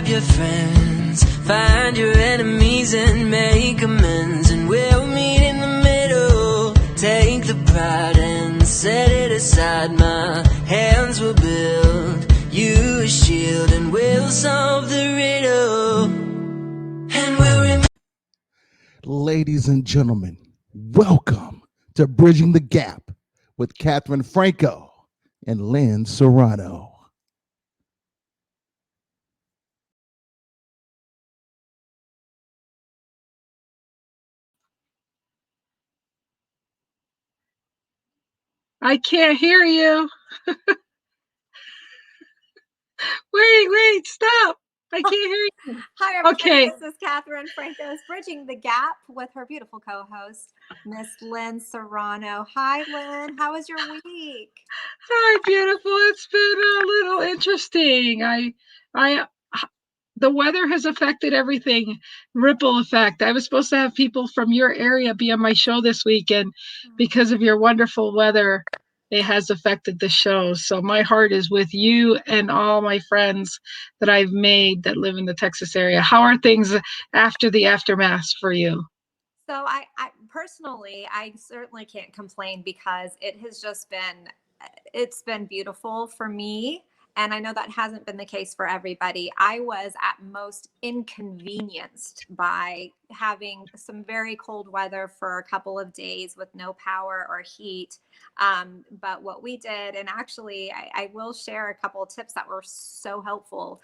up your friends, find your enemies and make amends, and we'll meet in the middle. Take the pride and set it aside. My hands will build you a shield, and we'll solve the riddle. And we'll remember. Ladies and gentlemen, welcome to Bridging the Gap with Katharine, Franco, and Lynn Serrano. I can't hear you. Wait, stop. I can't hear you. Hi, everybody. Okay. This is Katharine. Franco's Bridging the Gap with her beautiful co-host, Miss Lynn Serrano. Hi, Lynn. How was your week? Hi, beautiful. It's been a little interesting. The weather has affected everything. Ripple effect. I was supposed to have people from your area be on my show this week, and because of your wonderful weather, it has affected the show. So my heart is with you and all my friends that I've made that live in the Texas area. How are things after the aftermath for you? So I personally, I certainly can't complain because it's been beautiful for me. And I know that hasn't been the case for everybody. I was at most inconvenienced by having some very cold weather for a couple of days with no power or heat. But what we did, and actually I will share a couple of tips that were so helpful.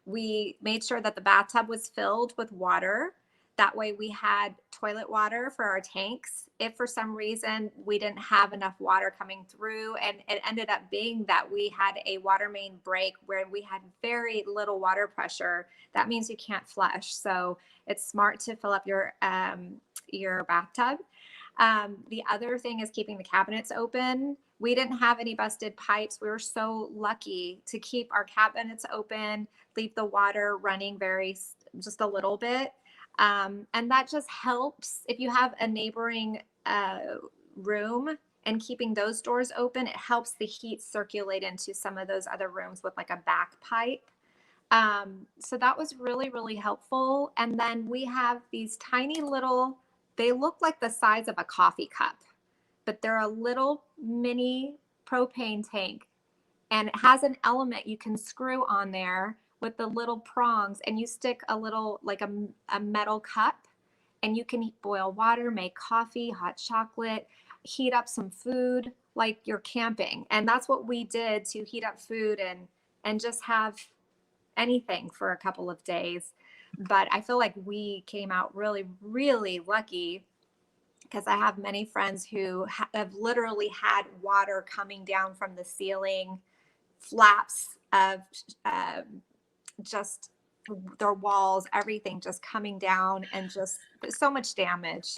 We made sure that the bathtub was filled with water. That way we had toilet water for our tanks. If for some reason we didn't have enough water coming through, and it ended up being that we had a water main break where we had very little water pressure, that means you can't flush. So it's smart to fill up your bathtub. The other thing is keeping the cabinets open. We didn't have any busted pipes. We were so lucky to keep our cabinets open, leave the water running just a little bit. And that just helps if you have a neighboring room and keeping those doors open, it helps the heat circulate into some of those other rooms with like a back pipe. So that was really, really helpful. And then we have these tiny little, they look like the size of a coffee cup, but they're a little mini propane tank, and it has an element you can screw on there with the little prongs, and you stick a little, like a metal cup, and you can boil water, make coffee, hot chocolate, heat up some food like you're camping. And that's what we did to heat up food and just have anything for a couple of days. But I feel like we came out really, really lucky because I have many friends who have literally had water coming down from the ceiling, flaps of just their walls, everything just coming down, and just so much damage.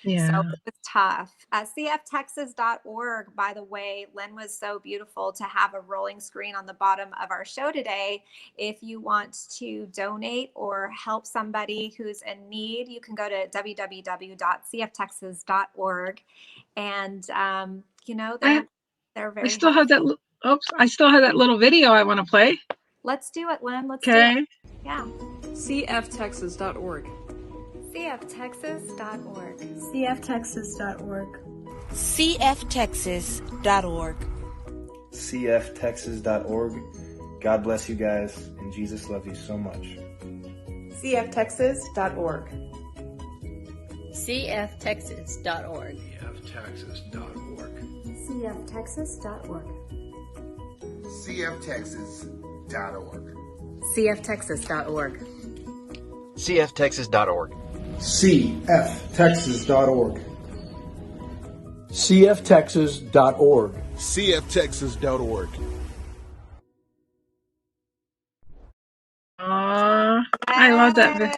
Yeah. So it was tough. cftexas.org, by the way, Lynn, was so beautiful to have a rolling screen on the bottom of our show today. If you want to donate or help somebody who's in need, you can go to www.cftexas.org. And, they're very I still have that little video I want to play. Let's do it, Lynn. Let's Okay. do it. Yeah. cftexas.org. cftexas.org. cftexas.org. cftexas.org. cftexas.org. God bless you guys, and Jesus loves you so much. cftexas.org. cftexas.org. cftexas.org. cftexas.org. cftexas.org. cftexas.org. cftexas.org. cftexas.org. cftexas.org. cftexas.org. I love that video.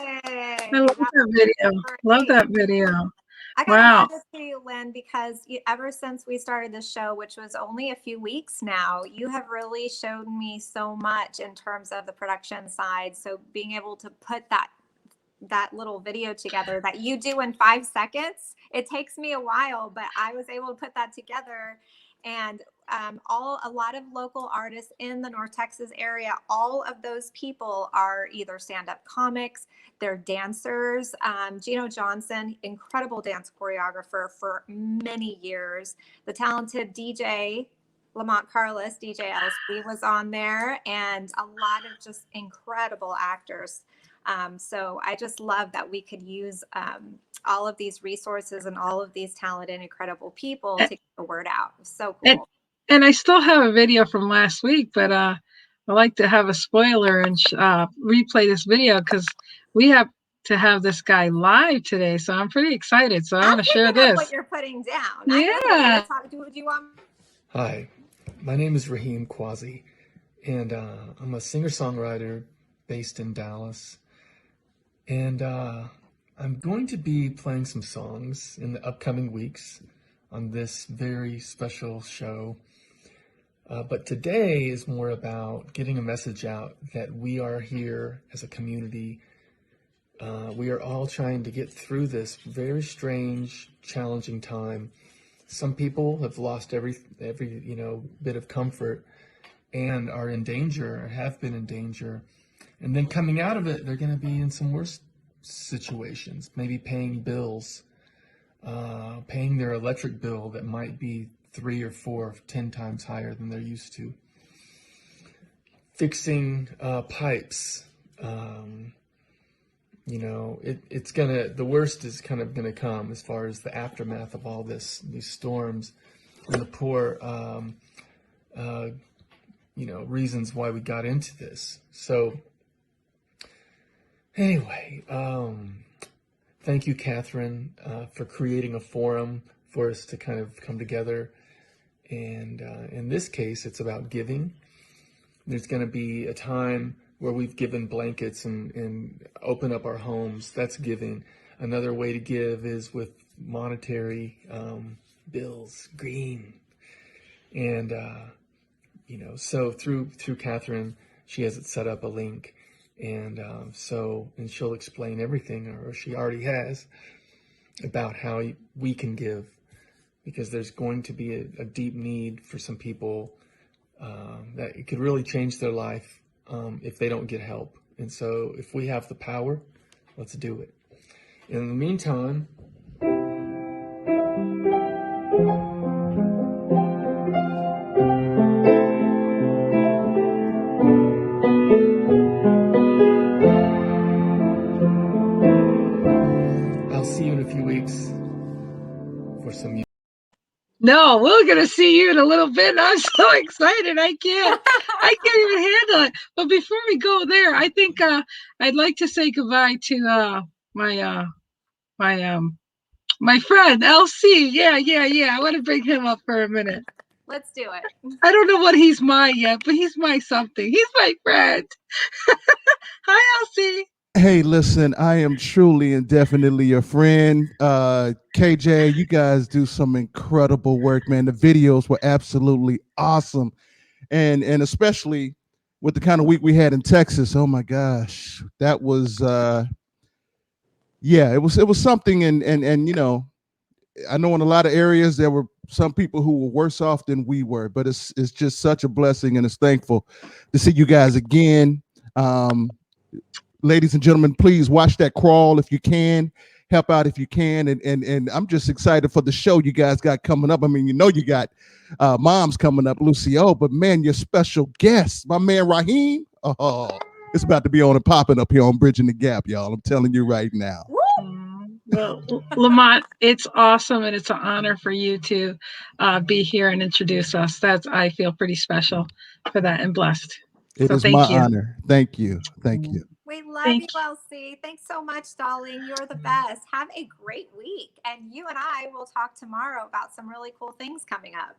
Love that video. I gotta hand this to you, Lynn, because ever since we started the show, which was only a few weeks now, you have really showed me so much in terms of the production side. So being able to put that little video together that you do in 5 seconds, it takes me a while, but I was able to put that together. And a lot of local artists in the North Texas area, all of those people are either stand-up comics, they're dancers. Gino Johnson, incredible dance choreographer for many years. The talented DJ Lamont Carlos, DJ LC, was on there, and a lot of just incredible actors. So I just love that we could use all of these resources and all of these talented and incredible people to get the word out. It was so cool. And I still have a video from last week, but I like to have a spoiler and replay this video because we have to have this guy live today. So I'm pretty excited. So I want to share this. What you're putting down. Yeah. Do you want? Hi, my name is Raheem Quasi, and I'm a singer-songwriter based in Dallas. And I'm going to be playing some songs in the upcoming weeks on this very special show. But today is more about getting a message out that we are here as a community. We are all trying to get through this very strange, challenging time. Some people have lost every bit of comfort and are in danger, or have been in danger. And then coming out of it, they're going to be in some worse situations, maybe paying bills, paying their electric bill that might be 3 or 4 or 10 times higher than they're used to, fixing pipes. The worst is kind of gonna come as far as the aftermath of all these storms and the poor reasons why we got into this. So anyway, thank you, Katharine, for creating a forum for us to kind of come together. And in this case, it's about giving. There's going to be a time where we've given blankets and open up our homes. That's giving. Another way to give is with monetary bills, green. And, so through Katharine, she has it set up a link. And and she'll explain everything, or she already has, about how we can give. Because there's going to be a deep need for some people that it could really change their life if they don't get help. And so if we have the power, let's do it. In the meantime, I'll see you in a few weeks for some music. No, we're gonna see you in a little bit. I'm so excited. I can't even handle it. But before we go there, I think I'd like to say goodbye to my friend LC. Yeah. I want to bring him up for a minute. Let's do it. I don't know what he's my yet, but he's my something. He's my friend. Hi, LC. Hey, listen, I am truly and definitely your friend. KJ, you guys do some incredible work, man. The videos were absolutely awesome. And especially with the kind of week we had in Texas. Oh my gosh. That was it was something. And I know in a lot of areas there were some people who were worse off than we were, but it's just such a blessing, and it's thankful to see you guys again. Ladies and gentlemen, please watch that crawl if you can. Help out if you can. And I'm just excited for the show you guys got coming up. I mean, you got Mom's coming up, Lucio, but man, your special guest, my man Raheem. Oh, it's about to be on and popping up here on Bridging the Gap, y'all. I'm telling you right now. Well, Lamont, it's awesome, and it's an honor for you to be here and introduce us. I feel pretty special for that and blessed. It is my honor. Thank you. We love you, LC. Thanks so much, darling. You're the best. Have a great week. And you and I will talk tomorrow about some really cool things coming up.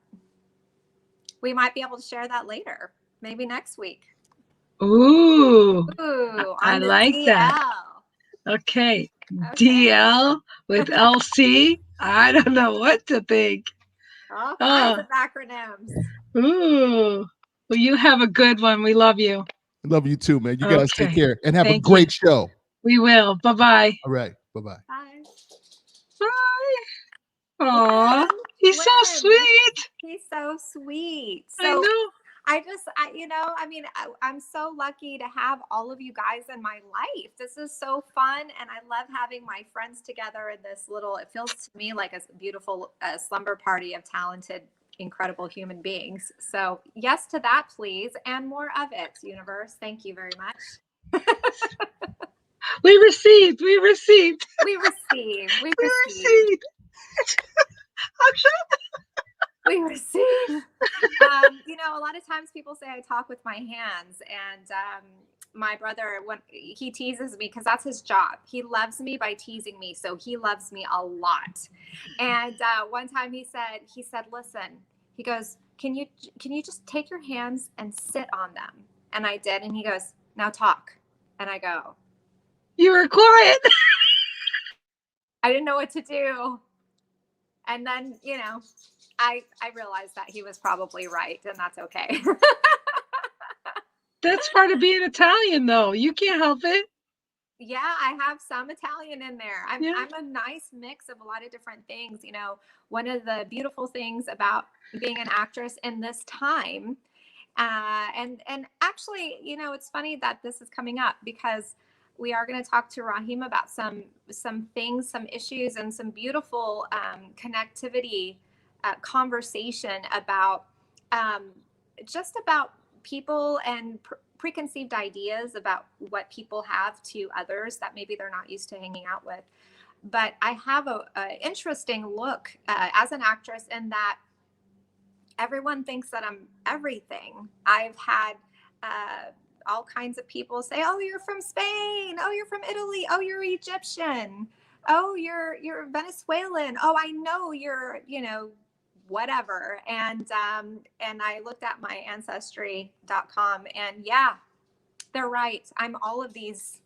We might be able to share that later, maybe next week. Ooh, I on the like DL. that. Okay. DL with LC. I don't know what to think. All kinds of acronyms. Ooh. Well, you have a good one. We love you. Love you too, man. You guys take care and have Thank a great show. We will. Bye-bye. All right. Bye-bye. Bye. Bye. Aw, he's so Lynn, sweet. he's so sweet. I So know. I'm so lucky to have all of you guys in my life. This is so fun. And I love having my friends together in this it feels to me like a beautiful slumber party of talented, incredible human beings. So yes to that, please. And more of it, universe. Thank you very much. We received. We received. We received. We receive. A lot of times people say I talk with my hands, and my brother, when he teases me, because that's his job. He loves me by teasing me, so he loves me a lot. And one time he said, listen, he goes, can you just take your hands and sit on them? And I did, and he goes, now talk. And I go, you were quiet. I didn't know what to do. And then, I realized that he was probably right, and that's okay. That's part of being Italian, though. You can't help it. Yeah, I have some Italian in there. I'm a nice mix of a lot of different things. One of the beautiful things about being an actress in this time, and actually, it's funny that this is coming up because we are going to talk to Rahim about some things, some issues, and some beautiful connectivity conversation about just about people and preconceived ideas about what people have to others that maybe they're not used to hanging out with. But I have a interesting look as an actress in that everyone thinks that I'm everything. I've had all kinds of people say, oh, you're from Spain. Oh, you're from Italy. Oh, you're Egyptian. Oh, you're Venezuelan. Oh, I know you're, whatever. And I looked at my ancestry.com, and yeah, they're right. I'm all of these.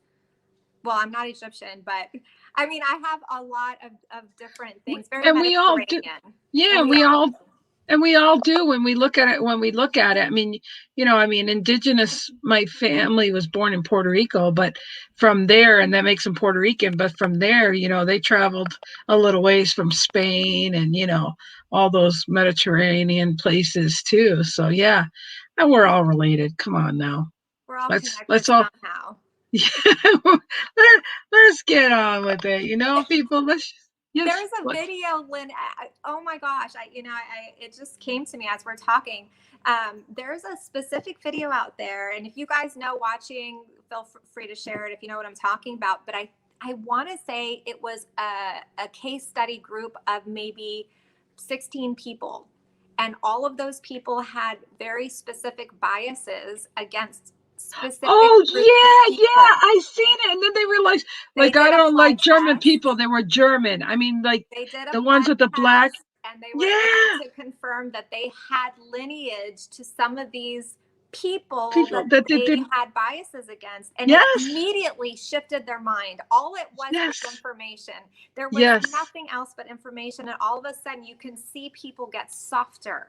Well, I'm not Egyptian, but I mean, I have a lot of different things. Very and we all do. Yeah, we all do when we look at it. I mean, indigenous, my family was born in Puerto Rico, but from there, and that makes them Puerto Rican, but from there, they traveled a little ways from Spain and, all those Mediterranean places too. So yeah, and we're all related. Come on now. We're all connected somehow. Yeah, let's get on with it. People, There's a video, Lynn. Oh my gosh. It just came to me as we're talking. There's a specific video out there. And if you guys know watching, feel free to share it if you know what I'm talking about. But I want to say it was a case study group of maybe 16 people. And all of those people had very specific biases against specific. Oh, yeah, I seen it. And then they realized, I don't like German people. They were German. I mean, like they did the ones with the black. And they were able to confirm that they had lineage to some of these people that they had biases against. And it immediately shifted their mind. All it was information. There was nothing else but information. And all of a sudden you can see people get softer.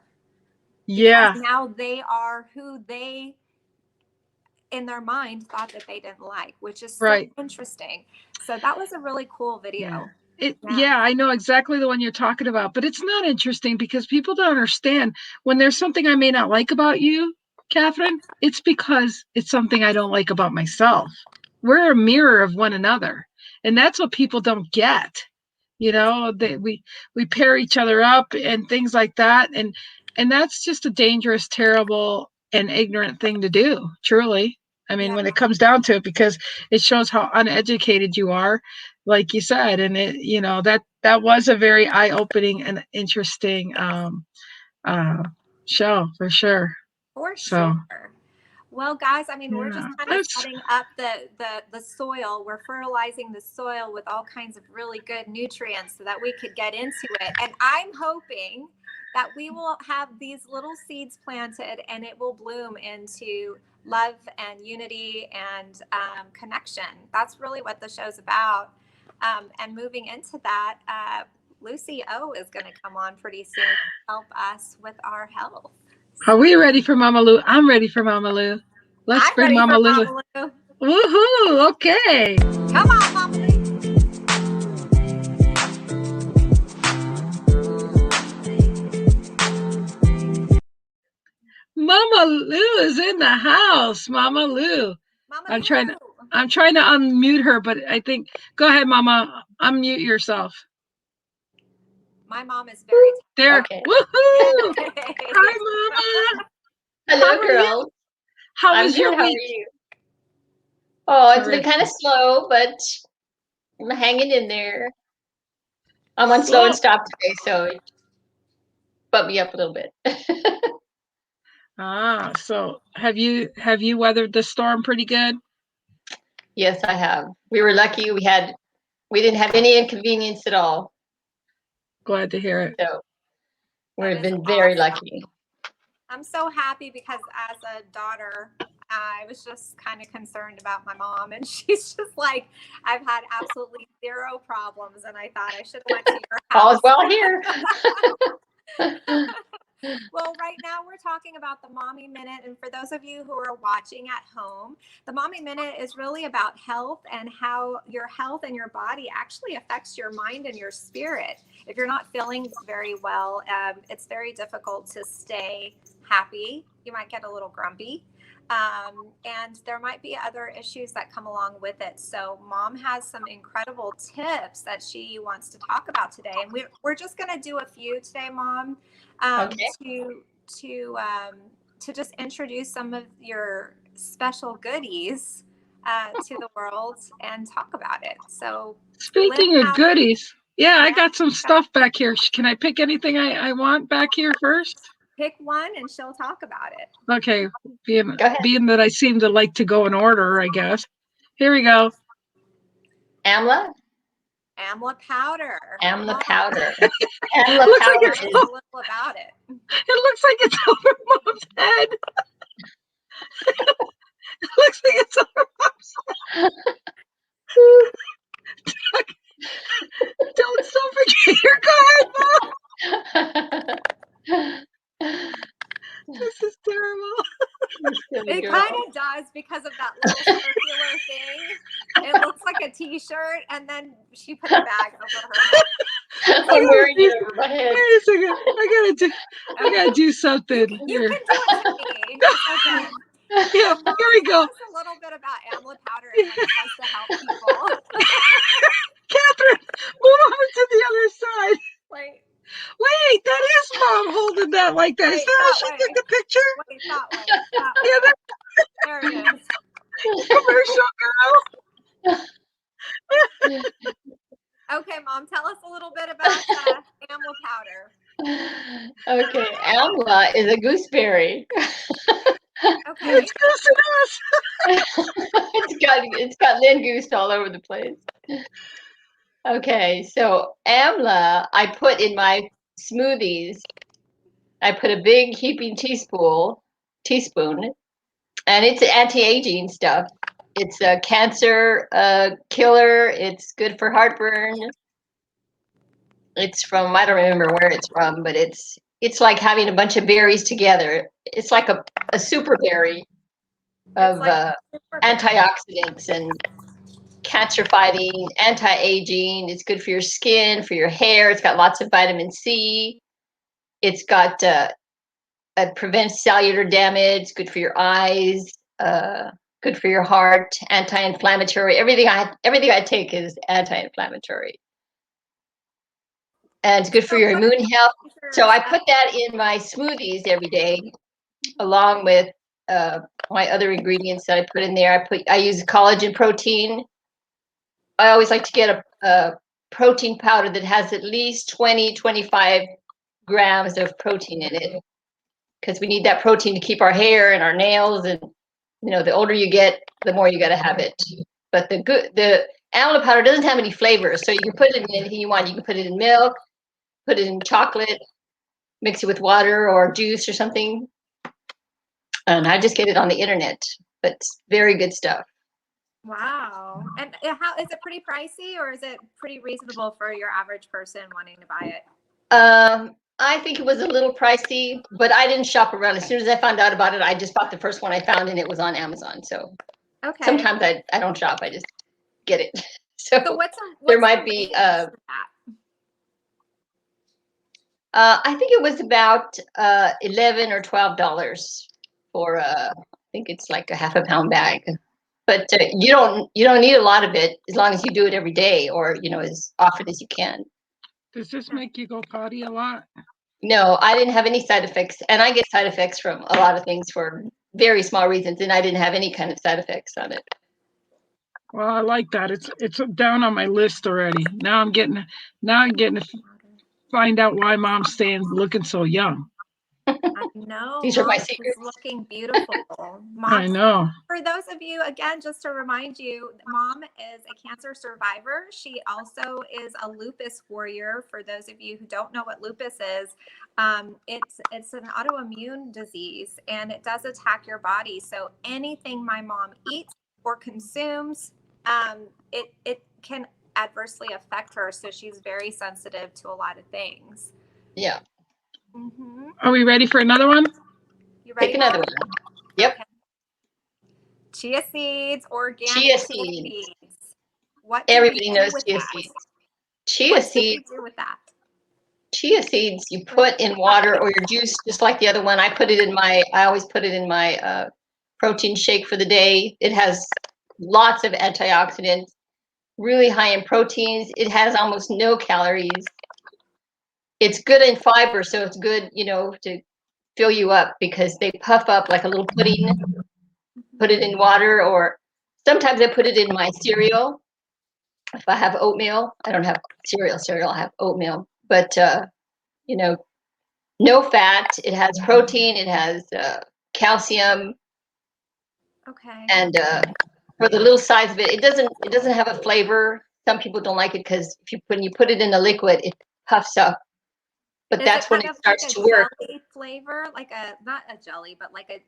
Yeah. Now they are who they in their mind thought that they didn't like, which is so interesting. So that was a really cool video. Yeah, I know exactly the one you're talking about, but it's not interesting because people don't understand when there's something I may not like about you, Katharine, it's because it's something I don't like about myself. We're a mirror of one another. And that's what people don't get. We pair each other up and things like that. And that's just a dangerous, terrible, and ignorant thing to do, truly. I mean, when it comes down to it, because it shows how uneducated you are, like you said, and that was a very eye-opening and interesting show for sure. Sure. Well, guys, I mean, we're just kind of setting up the soil. We're fertilizing the soil with all kinds of really good nutrients so that we could get into it. And I'm hoping that we will have these little seeds planted and it will bloom into love and unity and connection. That's really what the show's about. And moving into that, Lucy O is going to come on pretty soon to help us with our health. Are we ready for Mama Lou? I'm ready for Mama Lou. Let's bring Mama Lou. Woohoo! Okay. Come on, Mama Lou. Mama Lou is in the house. Mama Lou. Mama I'm Lou. trying to unmute her, but I think go ahead, Mama. Unmute yourself. My mom is very there. Okay. Woohoo! Yay. Hi, Mama. Hello, girls. How I'm was good. your How are week? you? Oh, it's been Terrific. kind of slow, but I'm hanging in there. I'm on slow and stop today, so it bumped me up a little bit. So have you weathered the storm pretty good? Yes, I have. We were lucky. We didn't have any inconvenience at all. Glad to hear it. So we've been awesome. very lucky. I'm so happy because as a daughter, I was just kind of concerned about my mom, and she's just like, I've had absolutely zero problems, and I thought I should have went to your house. All's well here. Well, right now we're talking about the Mommy Minute. And for those of you who are watching at home, the Mommy Minute is really about health and how your health and your body actually affects your mind and your spirit. If you're not feeling very well, it's very difficult to stay happy. You might get a little grumpy. And there might be other issues that come along with it. So Mom has some incredible tips that she wants to talk about today. And we're just going to do a few today, Mom, to just introduce some of your special goodies to the world and talk about it. So speaking Lynn, of goodies, I got some stuff back here. Can I pick anything I want back here first? Pick one and she'll talk about it. Okay, being that I seem to like to go in order, I guess. Here we go. Amla powder. Amla powder. Amla looks powder like it's is a little about it. It looks like it's over Mom's head. It looks like it's over Mom's head. Don't suffocate your card, Mom. This is terrible. It kind of does because of that little circular thing. It looks like a t-shirt, and then she put a bag over her head. I'm wearing it over my head. Wait a second. I gotta do something. You can do it to me. Okay. Yeah, so Mom, here we go. Tell us a little bit about Amla powder and what it does to help people. Katharine, move over to the other side. Wait, that is Mom holding that like that. Is that how she took the picture? Wait, that way. Yeah, there it is. Commercial girl. Okay, Mom, tell us a little bit about Amla powder. Okay, Amla is a gooseberry. Okay. It's it's got Lynn Goose all over the place. Okay, so Amla, I put in my smoothies. I put a big heaping teaspoon, and it's anti-aging stuff. It's a cancer killer. It's good for heartburn. It's from, I don't remember where it's from, but it's like having a bunch of berries together. It's like a super berry of antioxidants and cancer fighting, anti-aging. It's good for your skin, for your hair. It's got lots of vitamin C. It's got it prevents cellular damage. Good for your eyes. Good for your heart. Anti-inflammatory. Everything I take is anti-inflammatory. And it's good for your immune health. So I put that in my smoothies every day, along with my other ingredients that I put in there. I use collagen protein. I always like to get a protein powder that has at least 25 grams of protein in it, because we need that protein to keep our hair and our nails. And the older you get, the more you got to have it. But the amla powder doesn't have any flavors, so you can put it in anything you want. You can put it in milk, put it in chocolate, mix it with water or juice or something. And I just get it on the internet, but it's very good stuff. Wow. And how is it pretty pricey, or is it pretty reasonable for your average person wanting to buy it? I think it was a little pricey, but I didn't shop around. As soon as I found out about it, I just bought the first one I found, and it was on Amazon. So sometimes I don't shop, I just get it. So what's there might be I think it was about $11 or $12. for I think it's like a half a pound bag. But you don't need a lot of it as long as you do it every day, or as often as you can. Does this make you go potty a lot? No, I didn't have any side effects, and I get side effects from a lot of things for very small reasons, and I didn't have any kind of side effects on it. Well, I like that. It's down on my list already. Now I'm getting to find out why Mom's staying looking so young. I know. These are my Mom secrets. is looking beautiful. Mom, I know. for those of you, again, just to remind you, Mom is a cancer survivor. She also is a lupus warrior. For those of you who don't know what lupus is, it's an autoimmune disease, and it does attack your body. So anything my mom eats or consumes, it can adversely affect her. So she's very sensitive to a lot of things. Yeah. Mm-hmm. Are we ready for another one? You ready? Pick another one. Yep. Okay. Chia seeds, organic Chia chia seeds. seeds. What do Everybody we do knows with chia that? seeds. Chia What do seeds. we do with that? Chia seeds you put in water or your juice, just like the other one. I always put it in my protein shake for the day. It has lots of antioxidants, really high in proteins. It has almost no calories. It's good in fiber, so it's good, to fill you up because they puff up like a little pudding. Put it in water, or sometimes I put it in my cereal. If I have oatmeal, I don't have cereal, I have oatmeal. But, no fat. It has protein. It has calcium. Okay. And for the little size of it, it doesn't have a flavor. Some people don't like it because when you put it in a liquid, it puffs up. But that's when it starts to work. Jelly flavor, like not a jelly, but like a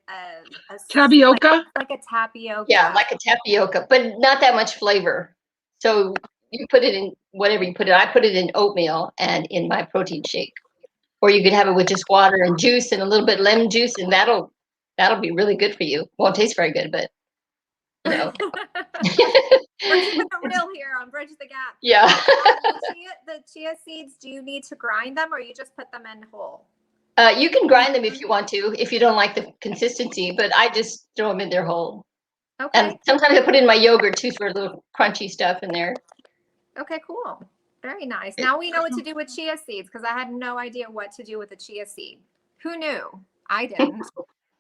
Tapioca? like a tapioca. Yeah, like a tapioca, but not that much flavor. So you put it in whatever you put it. I put it in oatmeal and in my protein shake. Or you could have it with just water and juice and a little bit of lemon juice, and that'll be really good for you. Won't taste very good, but We're keeping it real here on Bridge the Gap. Yeah. The chia seeds, do you need to grind them, or you just put them in whole? You can grind them if you want to, if you don't like the consistency, but I just throw them in there whole. Okay. And sometimes I put in my yogurt too for a little crunchy stuff in there. Okay, cool. Very nice. Now we know what to do with chia seeds, because I had no idea what to do with a chia seed. Who knew? I didn't.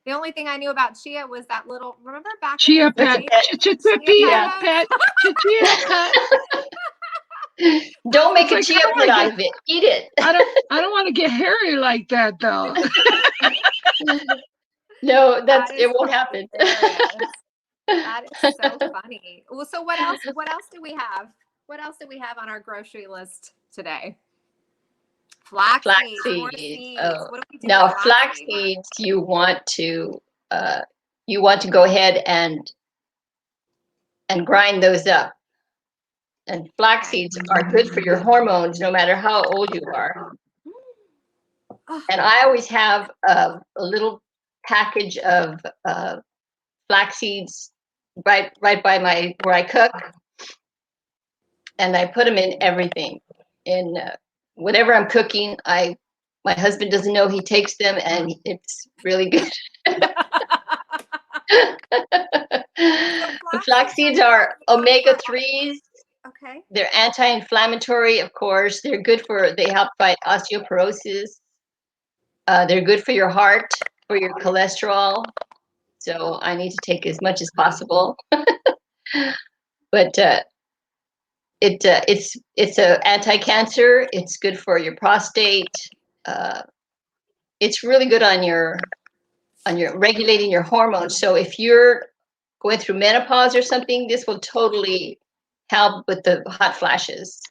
The only thing I knew about chia was that little, remember back Chia in the pet. Chia pet. Chia pet. Don't make a chia pet out of it. Eat it. I don't want to get hairy like that though. No, it won't happen. That is so funny. Well, so what else do we have? What else do we have on our grocery list today? Flax seeds. Oh. Now, flax seeds, you want to go ahead and grind those up. And flax seeds are good for your hormones, no matter how old you are. And I always have a little package of flax seeds right by where I cook, and I put them in everything. In whatever I'm cooking, my husband doesn't know, he takes them, and it's really good. The flax seeds are omega-3s. Okay. They're anti-inflammatory, of course. They help fight osteoporosis. They're good for your heart, for your cholesterol. So I need to take as much as possible. But it's a anti-cancer. It's good for your prostate. It's really good on your regulating your hormones. So if you're going through menopause or something, this will totally help with the hot flashes.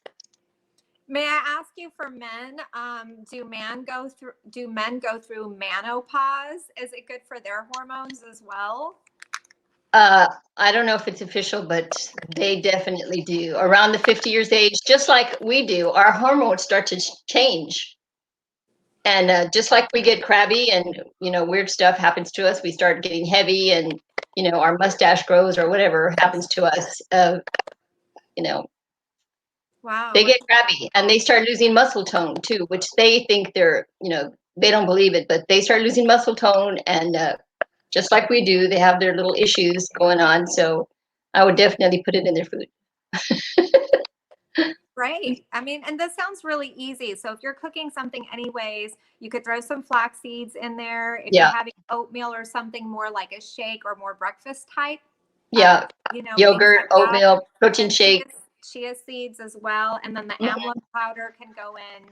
May I ask you, for men, do men go through menopause? Is it good for their hormones as well? I don't know if it's official, but they definitely do. Around the 50 years age, just like we do, our hormones start to change. And just like we get crabby and, weird stuff happens to us, we start getting heavy and, our mustache grows or whatever happens to us, Wow. They get crabby and they start losing muscle tone too, which they think they don't believe it, but they start losing muscle tone and just like we do. They have their little issues going on. So I would definitely put it in their food. Right. I mean, and this sounds really easy. So if you're cooking something anyways, you could throw some flax seeds in there. If Yeah. you're having oatmeal or something more like a shake or more breakfast type, Yeah. you know, Yogurt, things like that. oatmeal, protein And shake. chia seeds as well. And then the Mhm. amla powder can go in.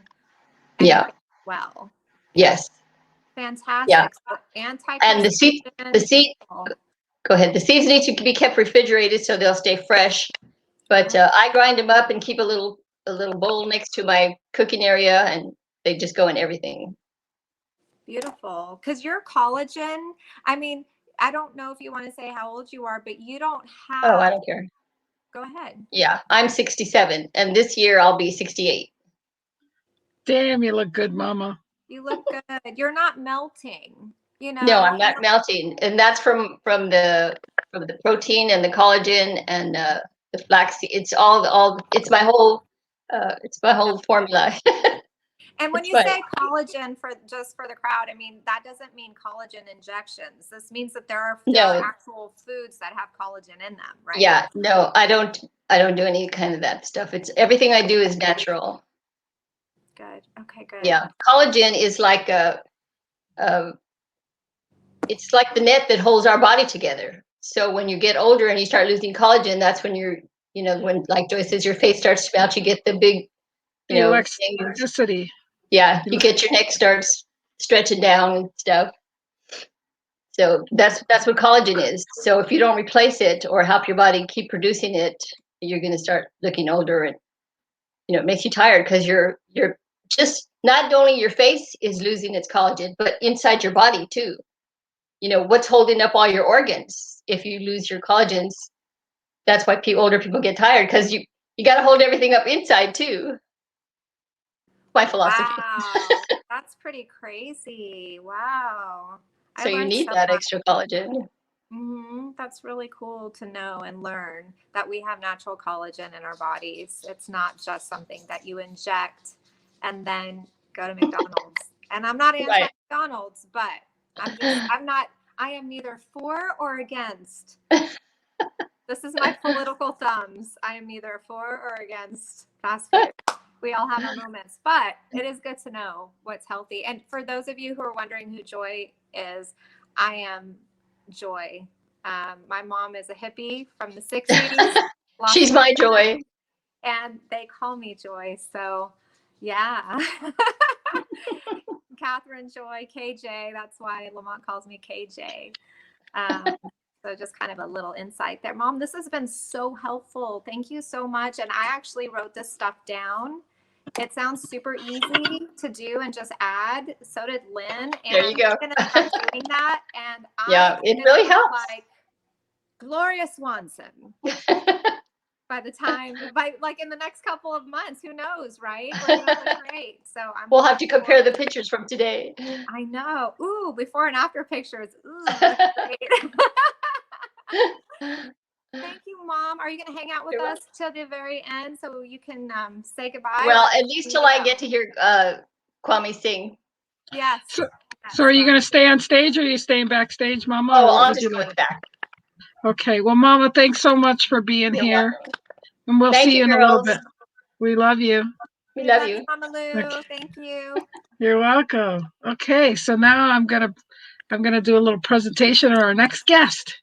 Yeah. anything as well. Yes. Fantastic. Yeah. So And the seed, beautiful. go ahead. The seeds need to be kept refrigerated so they'll stay fresh. But I grind them up and keep a little bowl next to my cooking area, and they just go in everything. Beautiful. Because your collagen, I mean, I don't know if you want to say how old you are, but you don't have. Oh, I don't care. Go ahead. Yeah, I'm 67, and this year I'll be 68. Damn, you look good, Mama. You look good. You're not melting. You know. No, I'm not melting, and that's from the protein and the collagen and the flaxseed. It's it's my whole formula. And when It's you fine. say collagen, for the crowd, I mean, that doesn't mean collagen injections. This means that there are actual foods that have collagen in them, right? Yeah, no, I don't do any kind of that stuff. It's everything I do is natural. Good. Okay, good. Yeah, collagen is like it's like the net that holds our body together. So when you get older and you start losing collagen, that's when when, like Joyce says, your face starts to melt, you get the big, elasticity. Yeah, you get your neck starts stretching down and stuff. So that's what collagen is. So if you don't replace it or help your body keep producing it, you're going to start looking older, and it makes you tired because you're just, not only your face is losing its collagen, but inside your body too. What's holding up all your organs? If you lose your collagens, that's why older people get tired, because you got to hold everything up inside too. My philosophy. Wow, that's pretty crazy. Wow. So you need that extra collagen. That's really cool to know and learn that we have natural collagen in our bodies. It's not just something that you inject and then go to McDonald's. And I'm not anti-McDonald's, but I am neither for or against. This is my political thumbs. I am neither for or against fast food. We all have our moments, but it is good to know what's healthy. And for those of you who are wondering who Joy is, I am Joy. My mom is a hippie from the 60s. She's my Joy. And they call me Joy. So, yeah. Katharine, Joy, KJ. That's why Lamont calls me KJ. So just kind of a little insight there. Mom, this has been so helpful. Thank you so much. And I actually wrote this stuff down. It sounds super easy to do and just add. So did Lynn. And there you go. I'm going to start doing that. And it really helps. Like Gloria Swanson. By in the next couple of months, who knows, right? We're going to look great. So we'll have to compare the pictures from today. I know. Ooh, before and after pictures. Ooh, that's great. Thank you, Mom. Are you going to hang out with us till the very end so you can say goodbye? Well, at least till I get to hear Kwame sing. Yes. So are you going to stay on stage, or are you staying backstage, Mama? Oh, I'll just go in the back. Okay. Well, Mama, thanks so much for being here. Welcome. And we'll see you in a little bit. We love you. We love you. Mama Lou. Okay. Thank you. You're welcome. Okay. So now I'm gonna do a little presentation of our next guest.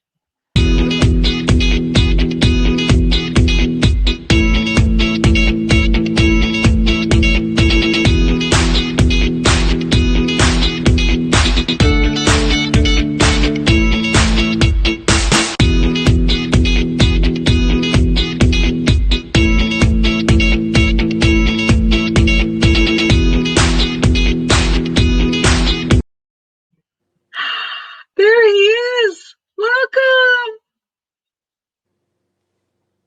There he is. Welcome.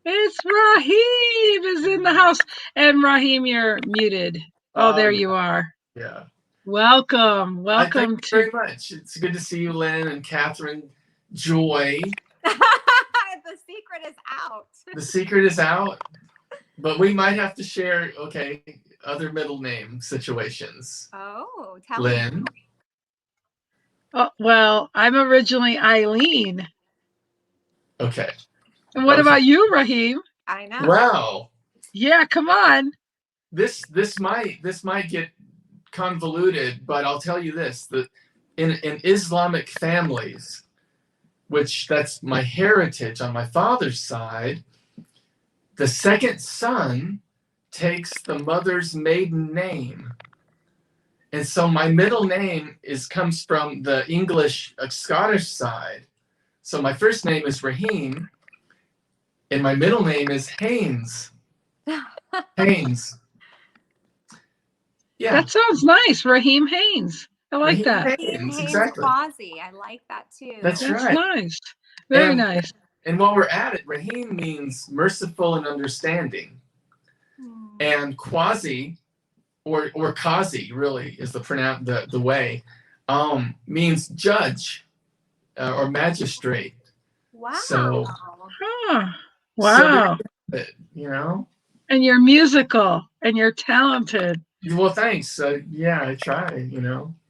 It's Raheem is in the house. And Raheem, you're muted. Oh, there you are. Yeah. Welcome. Welcome thank you very much. It's good to see you, Lynn and Katharine. Joy. The secret is out. The secret is out. But we might have to share, other middle name situations. Oh, tell Lynn. me. Oh, well, I'm originally Eileen. Okay. And what about you, Raheem? I know. Wow. Yeah, come on. This might get convoluted, but I'll tell you this: that in Islamic families, which that's my heritage on my father's side, the second son takes the mother's maiden name. And so my middle name comes from the English Scottish side. So my first name is Raheem, and my middle name is Haynes. Haynes. Yeah. That sounds nice, Raheem Haynes. I like Raheem that. Haynes, Haynes exactly. Quasi. I like that too. That's That's right. nice. Very And- nice. And while we're at it, Raheem means merciful and understanding. And quasi, or Kazi, really is the way, means judge or magistrate. Wow. So, Wow. So you know. And you're musical and you're talented. Well, thanks. Yeah, I try,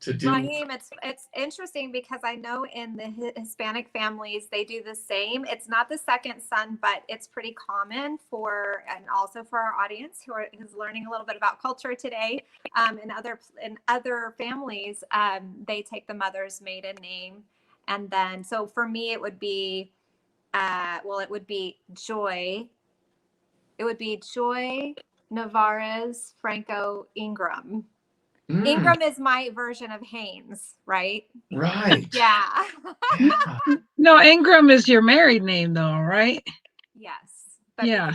to do. Raheem, it's interesting because I know in the Hispanic families they do the same. It's not the second son, but it's pretty common and also for our audience who's learning a little bit about culture today. In other families, they take the mother's maiden name, and then so for me it would be, it would be Joy. It would be Joy Navarez Franco Ingram. Ingram is my version of Haynes, right? Right. Yeah. No, Ingram is your married name, though, right? Yes. Well,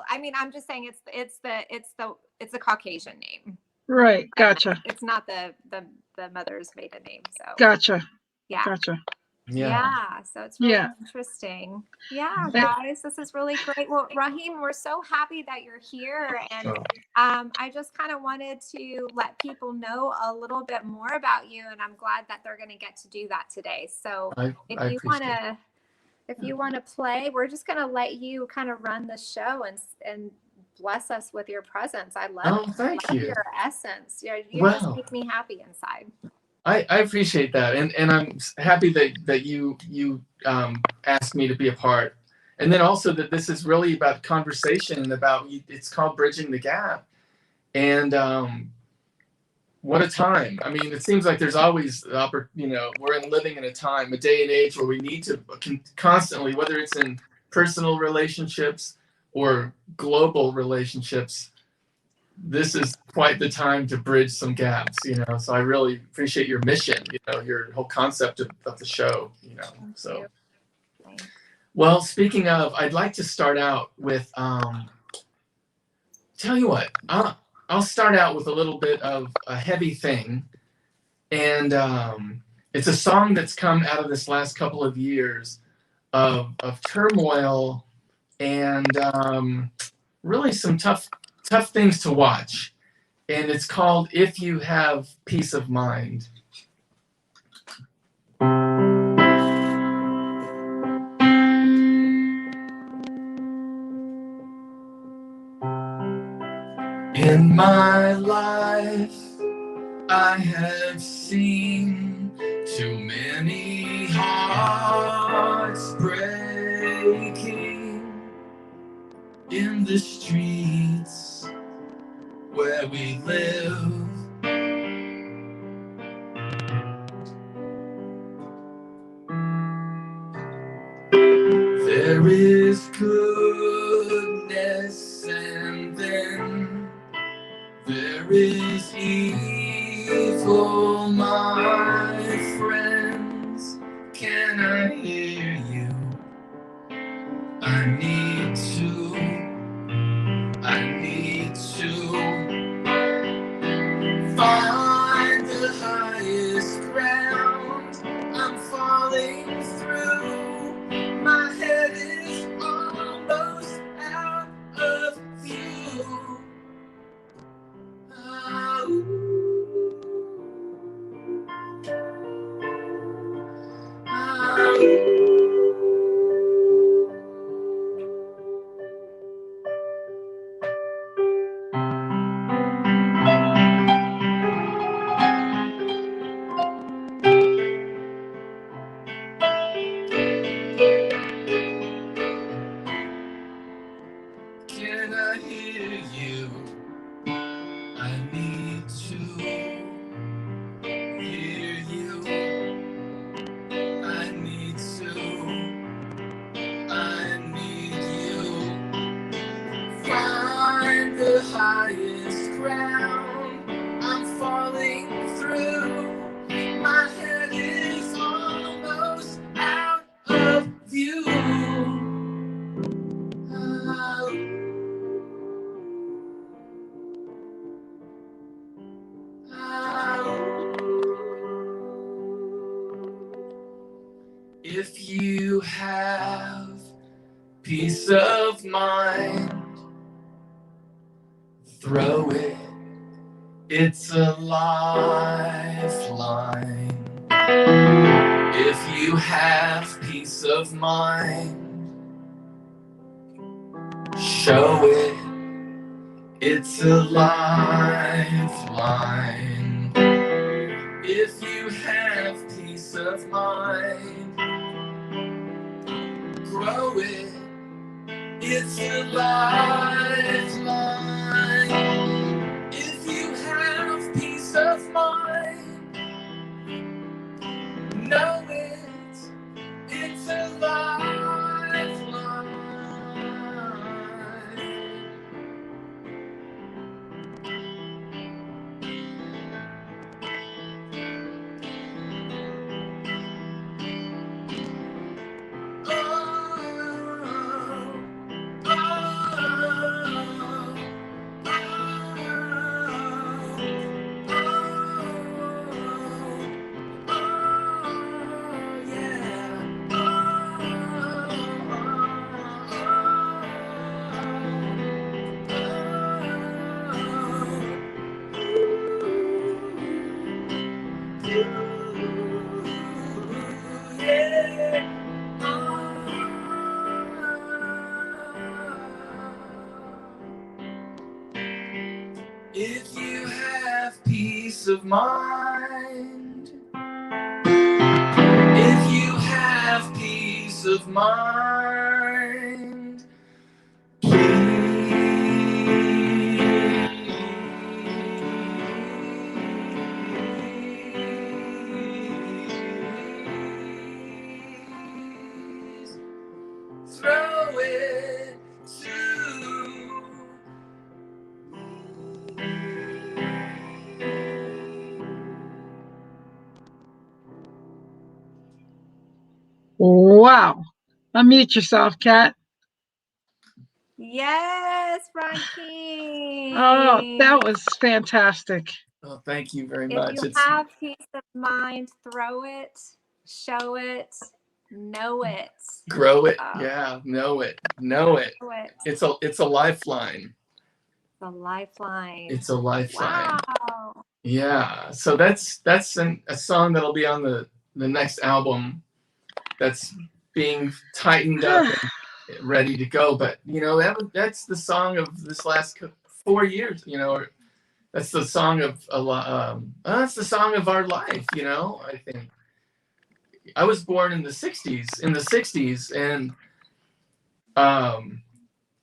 I mean, I'm just saying it's the Caucasian name. Right. Gotcha. It's not the mother's maiden name. So. Gotcha. Yeah. Gotcha. Yeah. So it's really interesting. Yeah, guys, this is really great. Well, Raheem, we're so happy that you're here. And I just kind of wanted to let people know a little bit more about you. And I'm glad that they're going to get to do that today. So if you want to play, we're just going to let you kind of run the show and bless us with your presence. I love thank you. Your essence. You just make me happy inside. I appreciate that, and I'm happy that you asked me to be a part, and then also that this is really about conversation and about, it's called Bridging the Gap, and what a time. I mean, it seems like there's always we're living in a day and age where we need to constantly, whether it's in personal relationships or global relationships, this is quite the time to bridge some gaps, so I really appreciate your mission, your whole concept of the show, so. Well, speaking of, I'd like to start out with, tell you what, I'll start out with a little bit of a heavy thing, and it's a song that's come out of this last couple of years of turmoil and really some tough things to watch. And it's called If You Have Peace of Mind. In my life, I have seen too many hearts breaking in the streets where we live. There is goodness, and then there is evil, my friends. Can I hear you? I need to find the highest ground. I'm falling through. My head is almost out of view. have peace of mind, throw it. It's a lifeline. If you have peace of mind, show it. It's a lifeline. If you have peace of mind, grow it. It's a lifeline. If you have peace of mind, know it. It's a lifeline. If you have peace of mind, if you have peace of mind, please throw it to. Wow. Unmute yourself, Kat. Yes, Frankie. Oh, that was fantastic. Oh, thank you very If much. you have peace of mind, throw it, show it, know it. Grow it. Yeah, know it. Know it. Know it. It's a lifeline. The lifeline. It's a lifeline. Wow. Yeah. So that's a song that'll be on the next album that's being tightened up and ready to go. But that's the song of this last 4 years, that's the song of a lot. That's the song of our life, I think. I was born in the 60s, and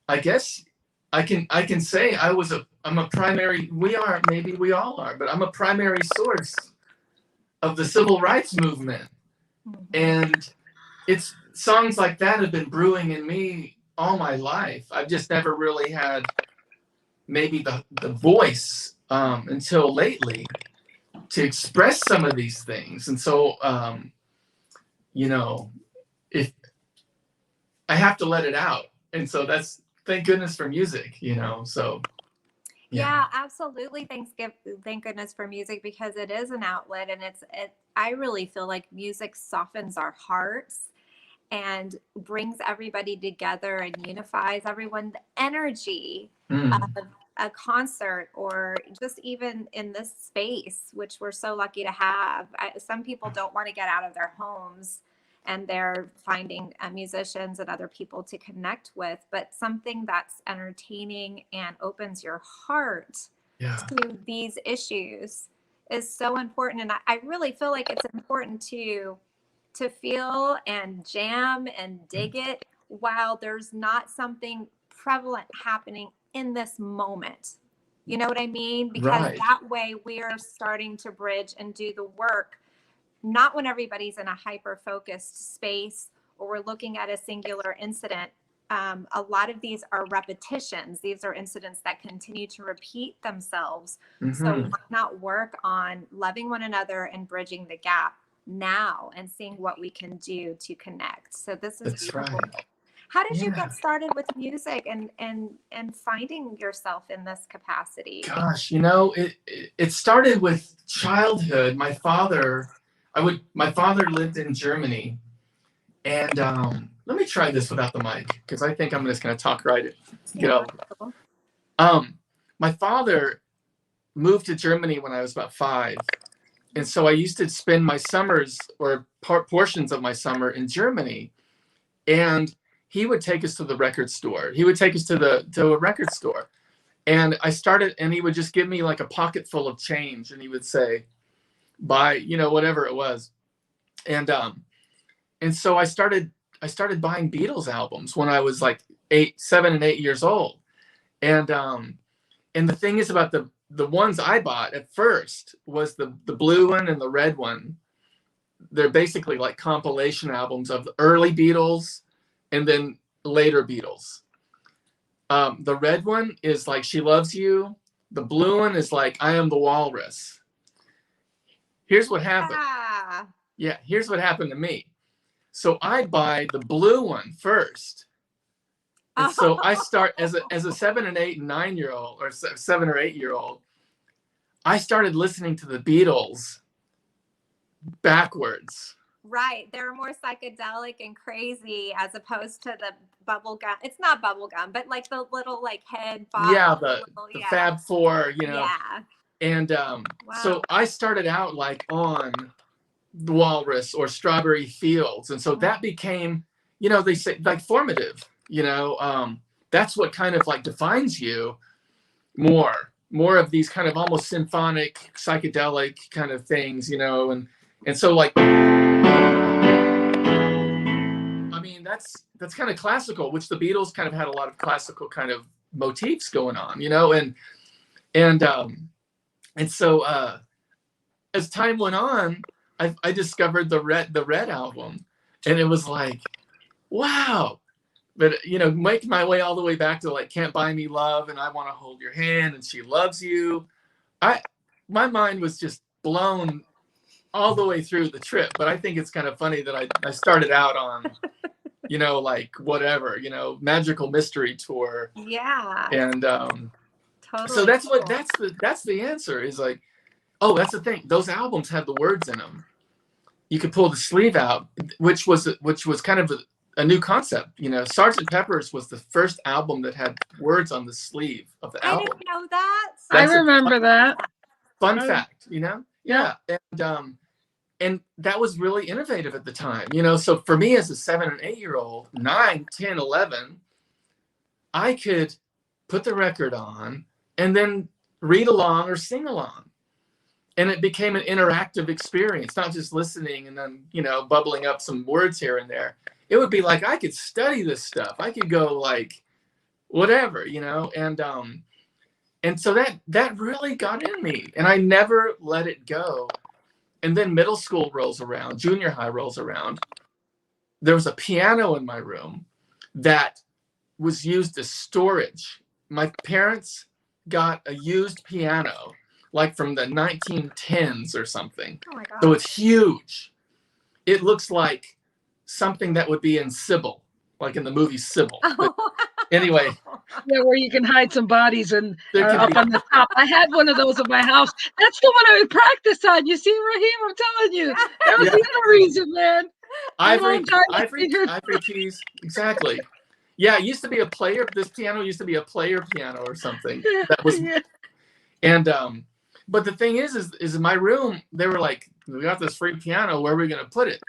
I guess I can say I'm a primary, maybe we all are, but I'm a primary source of the civil rights movement. And it's songs like that have been brewing in me all my life. I've just never really had maybe the voice until lately to express some of these things. And so, if I have to let it out. And so that's, thank goodness for music, so. Yeah, absolutely. Thank goodness for music, because it is an outlet, and I really feel like music softens our hearts and brings everybody together and unifies everyone. The energy of a concert, or just even in this space, which we're so lucky to have. Some people don't want to get out of their homes, and they're finding musicians and other people to connect with, but something that's entertaining and opens your heart to these issues is so important. And I really feel like it's important to feel and jam and dig it while there's not something prevalent happening in this moment. You know what I mean? Because that way we are starting to bridge and do the work, not when everybody's in a hyper-focused space or we're looking at a singular incident. A lot of these are repetitions. These are incidents that continue to repeat themselves. So why not work on loving one another and bridging the gap now and seeing what we can do to connect? So this is beautiful. Right. How did you get started with music and finding yourself in this capacity? Gosh, it started with childhood. My father lived in Germany, And let me try this without the mic, because I think I'm just going to talk right. Get over. My father moved to Germany when I was about 5. And so I used to spend my summers or portions of my summer in Germany. And he would take us to the record store. He would take us to a record store. And he would just give me like a pocket full of change. And he would say, buy, whatever it was. And so I started buying Beatles albums when I was like 7 and 8 years old. And the thing is about the ones I bought at first was the blue one and the red one. They're basically like compilation albums of the early Beatles and then later Beatles. The red one is like She Loves You. The blue one is like I Am the Walrus. Here's what happened. Yeah, here's what happened to me. So I buy the blue one first. And so I start as a 7 and 8 and 9 year old or 7 or 8 year old. I started listening to the Beatles backwards. Right. They're more psychedelic and crazy as opposed to the bubble gum. It's not bubble gum, but like the little like head bob. Yeah, the Fab Four, Yeah. And so I started out like on the Walrus or Strawberry Fields. And so that became, they say like formative, that's what kind of like defines you more of these kind of almost symphonic, psychedelic kind of things, and so like, I mean, that's kind of classical, which the Beatles kind of had a lot of classical kind of motifs going on, and so as time went on, I discovered the Red album, and it was like, wow. But make my way all the way back to like Can't Buy Me Love and I Want to Hold Your Hand and She Loves You. My mind was just blown all the way through the trip. But I think it's kind of funny that I started out on, like whatever, Magical Mystery Tour. Yeah. And totally. So that's the answer is like, oh, that's the thing. Those albums have the words in them. You could pull the sleeve out, which was kind of a new concept. Sgt. Pepper's was the first album that had words on the sleeve of the album. I didn't know that. I remember that. Fun fact, Yeah. And that was really innovative at the time, So for me as a 7 and 8 year old, 9, 10, 11, I could put the record on and then read along or sing along. And it became an interactive experience, not just listening and then, bubbling up some words here and there. It would be like I could study this stuff. I could go like whatever, and so that really got in me, and I never let it go. And then middle school rolls around, junior high rolls around. There was a piano in my room that was used as storage. My parents got a used piano, like from the 1910s or something. Oh my God. So it's huge. It looks like something that would be in Sybil, like in the movie Sybil. But anyway. Yeah, where you can hide some bodies and up on the top. I had one of those at my house. That's the one I would practice on. You see, Raheem, I'm telling you. That was the other reason, man. Ivory keys. Exactly. Yeah, it used to be a player. This piano used to be a player piano or something. That was, and but the thing is in my room, they were like, we got this free piano. Where are we going to put it?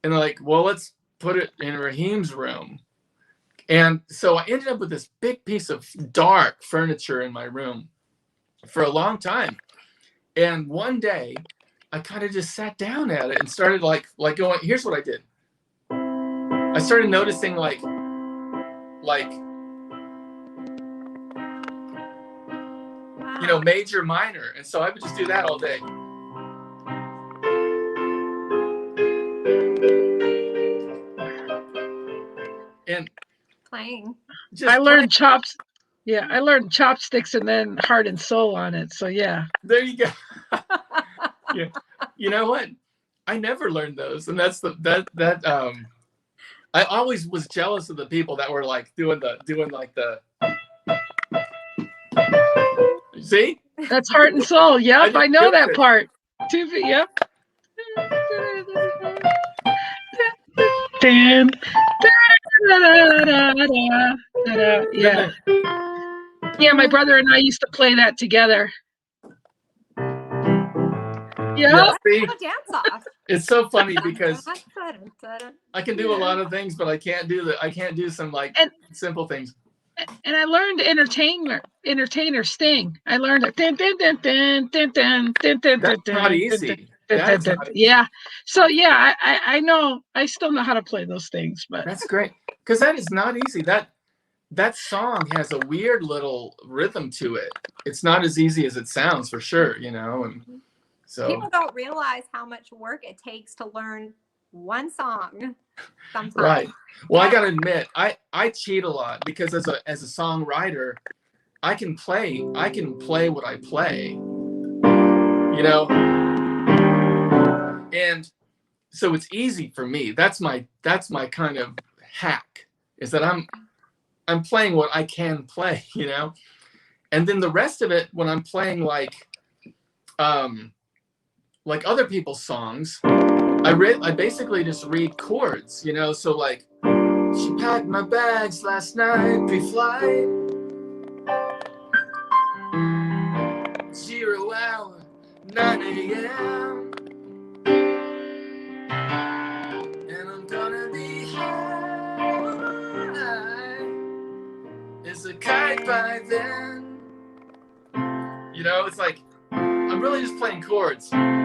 And they're like, well, let's put it in Raheem's room. And so I ended up with this big piece of dark furniture in my room for a long time. And one day I kind of just sat down at it and started like going, here's what I did. I started noticing like major, minor. And so I would just do that all day. And playing. I learned chopsticks and then heart and soul on it. So yeah. There you go. Yeah. You know what? I never learned those. And that's I always was jealous of the people that were like doing like the see? That's heart and soul. Yep, I know that part. Yep. dun, yeah. Yeah, my brother and I used to play that together. Yeah, Yeah. see, Dance off. it's so funny because I can do a lot of things, but I can't do some like simple things. And I learned entertainer sting. I learned it. That's not easy. That's not easy. Yeah. So yeah, I know. I still know how to play those things, but that's great because that is not easy. That song has a weird little rhythm to it. It's not as easy as it sounds, for sure. You know, and so people don't realize how much work it takes to learn one song. Sometimes. Right. Well, I gotta admit, I cheat a lot because as a songwriter, I can play what I play, you know, and so it's easy for me. That's my kind of hack, is that I'm playing what I can play, you know, and then the rest of it, when I'm playing like other people's songs, I basically just read chords, you know, so like, she packed my bags last night pre-flight. 0 hour, 9 a.m. And I'm gonna be high. It's a kite by then. You know, it's like, I'm really just playing chords. I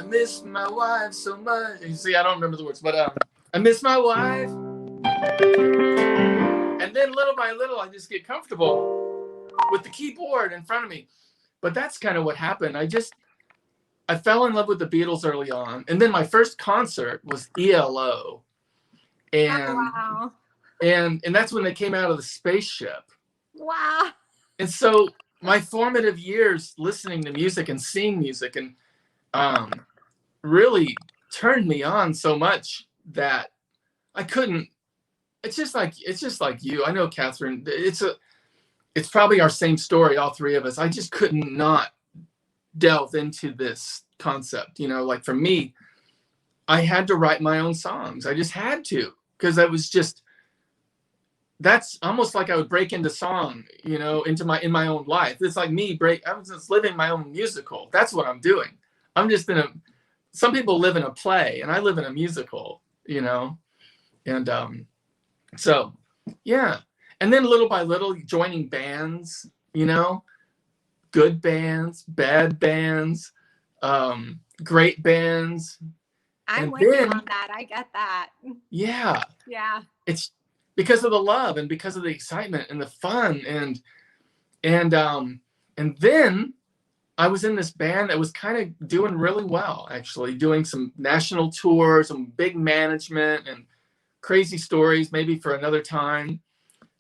miss my wife so much. You see, I don't remember the words, but I miss my wife. And then little by little, I just get comfortable with the keyboard in front of me. But that's kind of what happened. I fell in love with the Beatles early on. And then my first concert was ELO. And, wow. and that's when they came out of the spaceship. Wow. And so my formative years listening to music and seeing music and really turned me on so much that I couldn't. It's just like you. I know, Katharine. It's probably our same story, all three of us. I just couldn't not delve into this concept. You know, like for me, I had to write my own songs. I just had to, because I was just. That's almost like I would break into song, you know, in my own life. It's like me I was just living my own musical. That's what I'm doing. I'm just some people live in a play and I live in a musical, you know? And so, yeah. And then little by little joining bands, you know, good bands, bad bands, great bands. I'm with you on that. I get that. Yeah. Yeah. It's because of the love and because of the excitement and the fun and then I was in this band that was kind of doing really well, actually, doing some national tours, some big management and crazy stories, maybe for another time.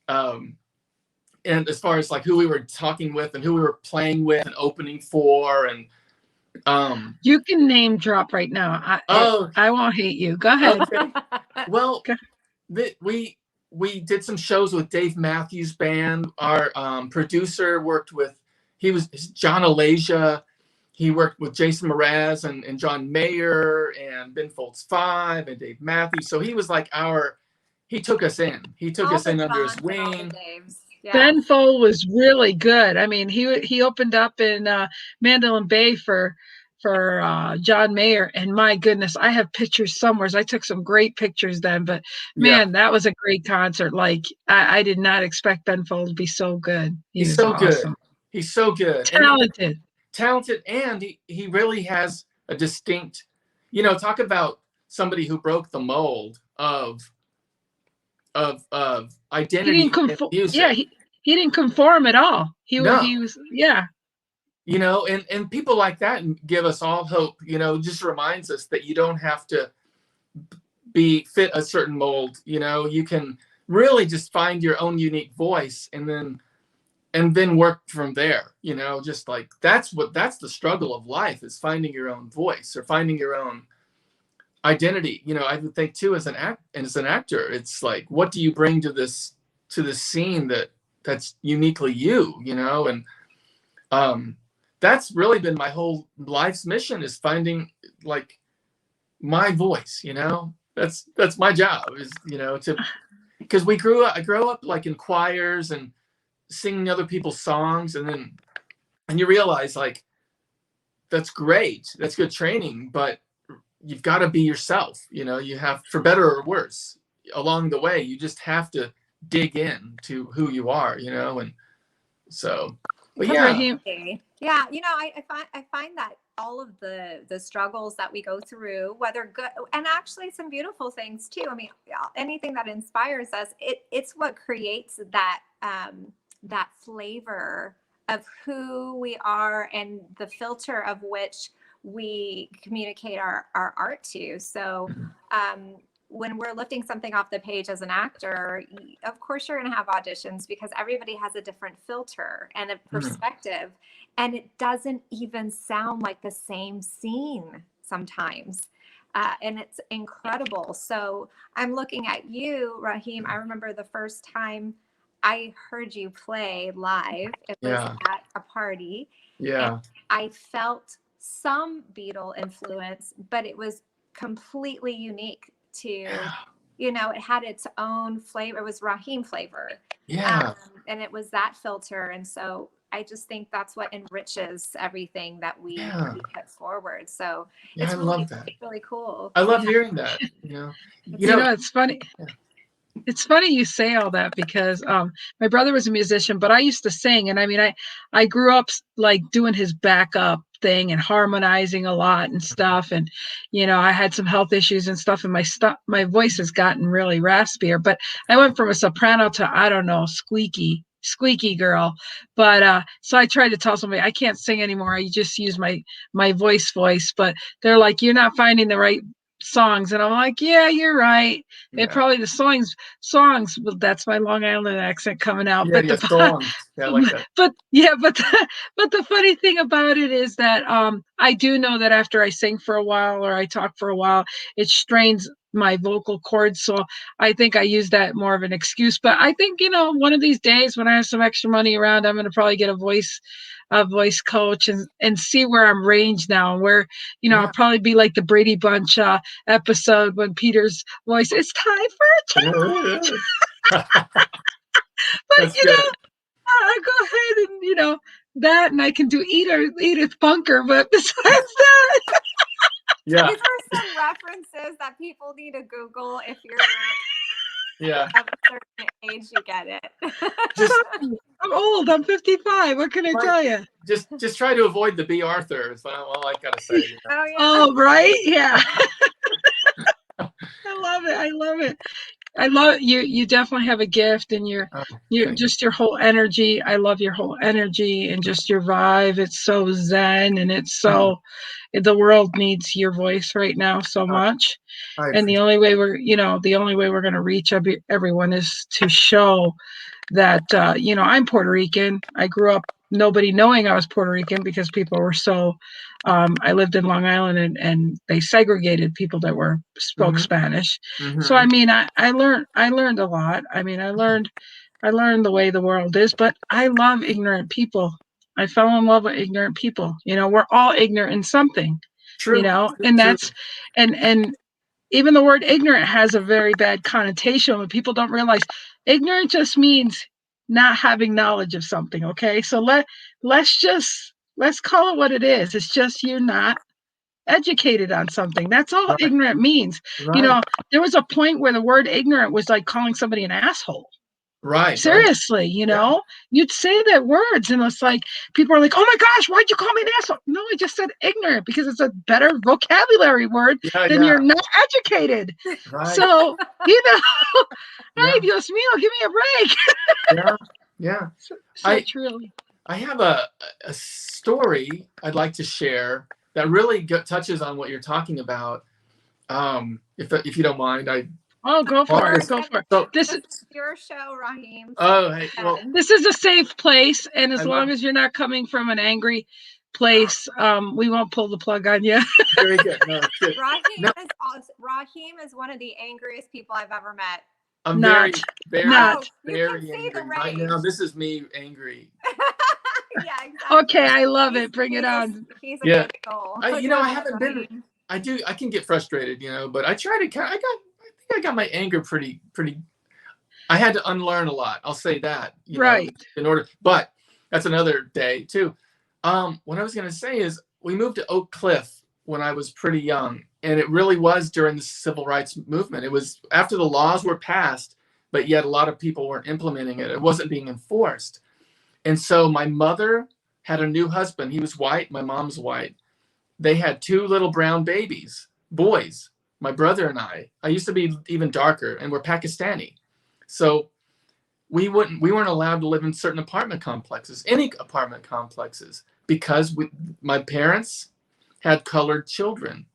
And as far as like who we were talking with and who we were playing with and opening for, and you can name drop right now. I won't hate you. Go ahead. Okay. Well, we did some shows with Dave Matthews Band. Our producer worked with, he was John Alasia. He worked with Jason Mraz and John Mayer and Ben Folds 5 and Dave Matthews. So he was like he took us in. He took us in under his wing. Yeah. Ben Folds was really good. I mean, he opened up in Mandolin Bay for John Mayer, and my goodness, I have pictures somewhere. I took some great pictures then, but man, that was a great concert. Like I did not expect Ben Folds to be so good. He's so awesome. good. He's so good. Talented. And he really has a distinct, you know, talk about somebody who broke the mold of identity in music. Yeah, he didn't conform at all. He was You know, and people like that give us all hope, you know, just reminds us that you don't have to fit a certain mold, you know, you can really just find your own unique voice and then work from there, you know, just like that's the struggle of life, is finding your own voice or finding your own identity. You know, I would think too, as an actor, it's like, what do you bring to this scene that's uniquely you, you know? And that's really been my whole life's mission, is finding, like, my voice, you know, that's my job is, you know, because I grew up like in choirs and singing other people's songs. And you realize like, that's great. That's good training, but you've got to be yourself. You know, you have, for better or worse, along the way, you just have to dig in to who you are, you know? And so, but yeah. Yeah, you know, I find that all of the struggles that we go through, whether good and actually some beautiful things too. I mean, anything that inspires us, it's what creates that that flavor of who we are and the filter of which we communicate our art to. So when we're lifting something off the page as an actor, of course you're going to have auditions because everybody has a different filter and a perspective, and it doesn't even sound like the same scene sometimes. And it's incredible. So I'm looking at you, Raheem. I remember the first time I heard you play live. It was at a party. Yeah. And I felt some Beatle influence, but it was completely unique to, you know, it had its own flavor. It was Raheem flavor. Yeah. And it was that filter. And so I just think that's what enriches everything that we put forward. So it's I really, love that. really cool. I love hearing that, you know. You know, it's funny. Yeah. It's funny you say all that because my brother was a musician, but I used to sing. And I mean, I grew up like doing his backup thing and harmonizing a lot and stuff. And, you know, I had some health issues and stuff, and my voice has gotten really raspier, but I went from a soprano to, I don't know, squeaky girl. But so I tried to tell somebody I can't sing anymore. I just use my voice, but they're like, you're not finding the right songs. And I'm like, yeah, you're right. Yeah. It probably the songs, well, that's my Long Island accent coming out. Yeah, but songs. Yeah, I like that. But the funny thing about it is that I do know that after I sing for a while or I talk for a while, it strains my vocal cords. So I think I use that more of an excuse. But I think, you know, one of these days when I have some extra money around, I'm going to probably get a voice coach and see where I'm ranged now, and where, you know, I'll probably be like the Brady Bunch episode when Peter's voice, it's time for a change. But that's you good. know, I go ahead and, you know, that, and I can do Edith Bunker, but besides that, yeah, these are some references that people need to Google if you're of a certain age. You get it. I'm old. I'm 55. What can I tell you? Just try to avoid the B. Arthur. Is all I gotta say. You know? Oh, right, yeah. I love it. I love it. You definitely have a gift, and you're just your whole energy. I love your whole energy and just your vibe. It's so zen, and it's so the world needs your voice right now so much. And the only way we're going to reach everyone is to show that, you know, I'm Puerto Rican. I grew up nobody knowing I was Puerto Rican because people were so, I lived in Long Island and they segregated people that spoke Spanish. So, I mean, I learned a lot. I mean, I learned the way the world is, but I love ignorant people. I fell in love with ignorant people. You know, we're all ignorant in something, you know, and that's, and even the word ignorant has a very bad connotation when people don't realize ignorant just means not having knowledge of something. Okay. So let's call it what it is. It's just, you're not educated on something. That's all ignorant means. You know, there was a point where the word ignorant was like calling somebody an asshole. Right. Seriously, you know, you'd say that words and it's like, people are like, oh my gosh, why'd you call me an asshole? No, I just said ignorant because it's a better vocabulary word than you're not educated. Right. So, you know, hey, Dios mío, give me a break. Yeah. So truly. I have a story I'd like to share that really touches on what you're talking about. If you don't mind, go for it. Go for it. So, this is your show, Raheem. Oh, hey, well, this is a safe place, and as long as you're not coming from an angry place, we won't pull the plug on you. Very good. No, good. Raheem is one of the angriest people I've ever met. I'm very angry. I know this is me angry. Yeah, exactly. Okay, I love it. Bring it on. He's a good soul. I haven't I can get frustrated, but I try to I think I got my anger pretty. I had to unlearn a lot. I'll say that, Right. but that's another day too. What I was going to say is we moved to Oak Cliff when I was pretty young, and it really was during the civil rights movement. It was after the laws were passed, but yet a lot of people weren't implementing it. It wasn't being enforced. And so my mother had a new husband. He was white. My mom's white. They had 2 little brown babies, boys, my brother and I. I used to be even darker, and we're Pakistani. So we weren't allowed to live in certain apartment complexes, any apartment complexes, because my parents had colored children,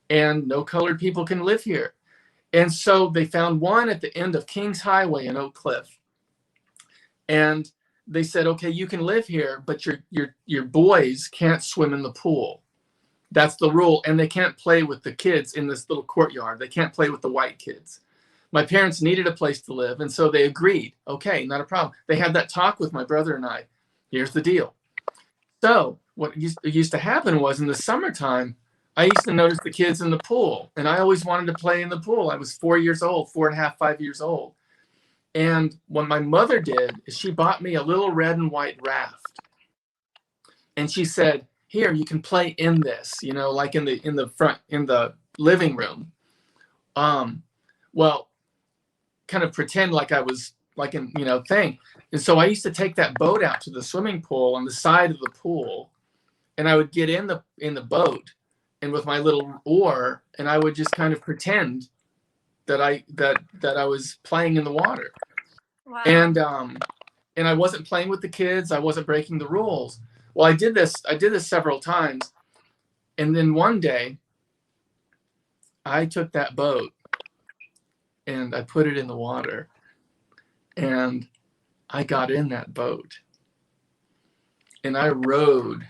and no colored people can live here. And so they found one at the end of Kings Highway in Oak Cliff. And they said, okay, you can live here, but your boys can't swim in the pool. That's the rule. And they can't play with the kids in this little courtyard. They can't play with the white kids. My parents needed a place to live, and so they agreed. Okay, not a problem. They had that talk with my brother and I. Here's the deal. So what used to happen was in the summertime, I used to notice the kids in the pool, and I always wanted to play in the pool. I was 4 years old, 4.5, 5 years old. And what my mother did is she bought me a little red and white raft. And she said, here, you can play in this, like in the living room. Well, kind of pretend like I was like in, thing. And so I used to take that boat out to the swimming pool on the side of the pool, and I would get in the boat and with my little oar, and I would just kind of pretend that I was playing in the water. Wow. And I wasn't playing with the kids. I wasn't breaking the rules. Well, I did this several times. And then one day I took that boat and I put it in the water, and I got in that boat and I rowed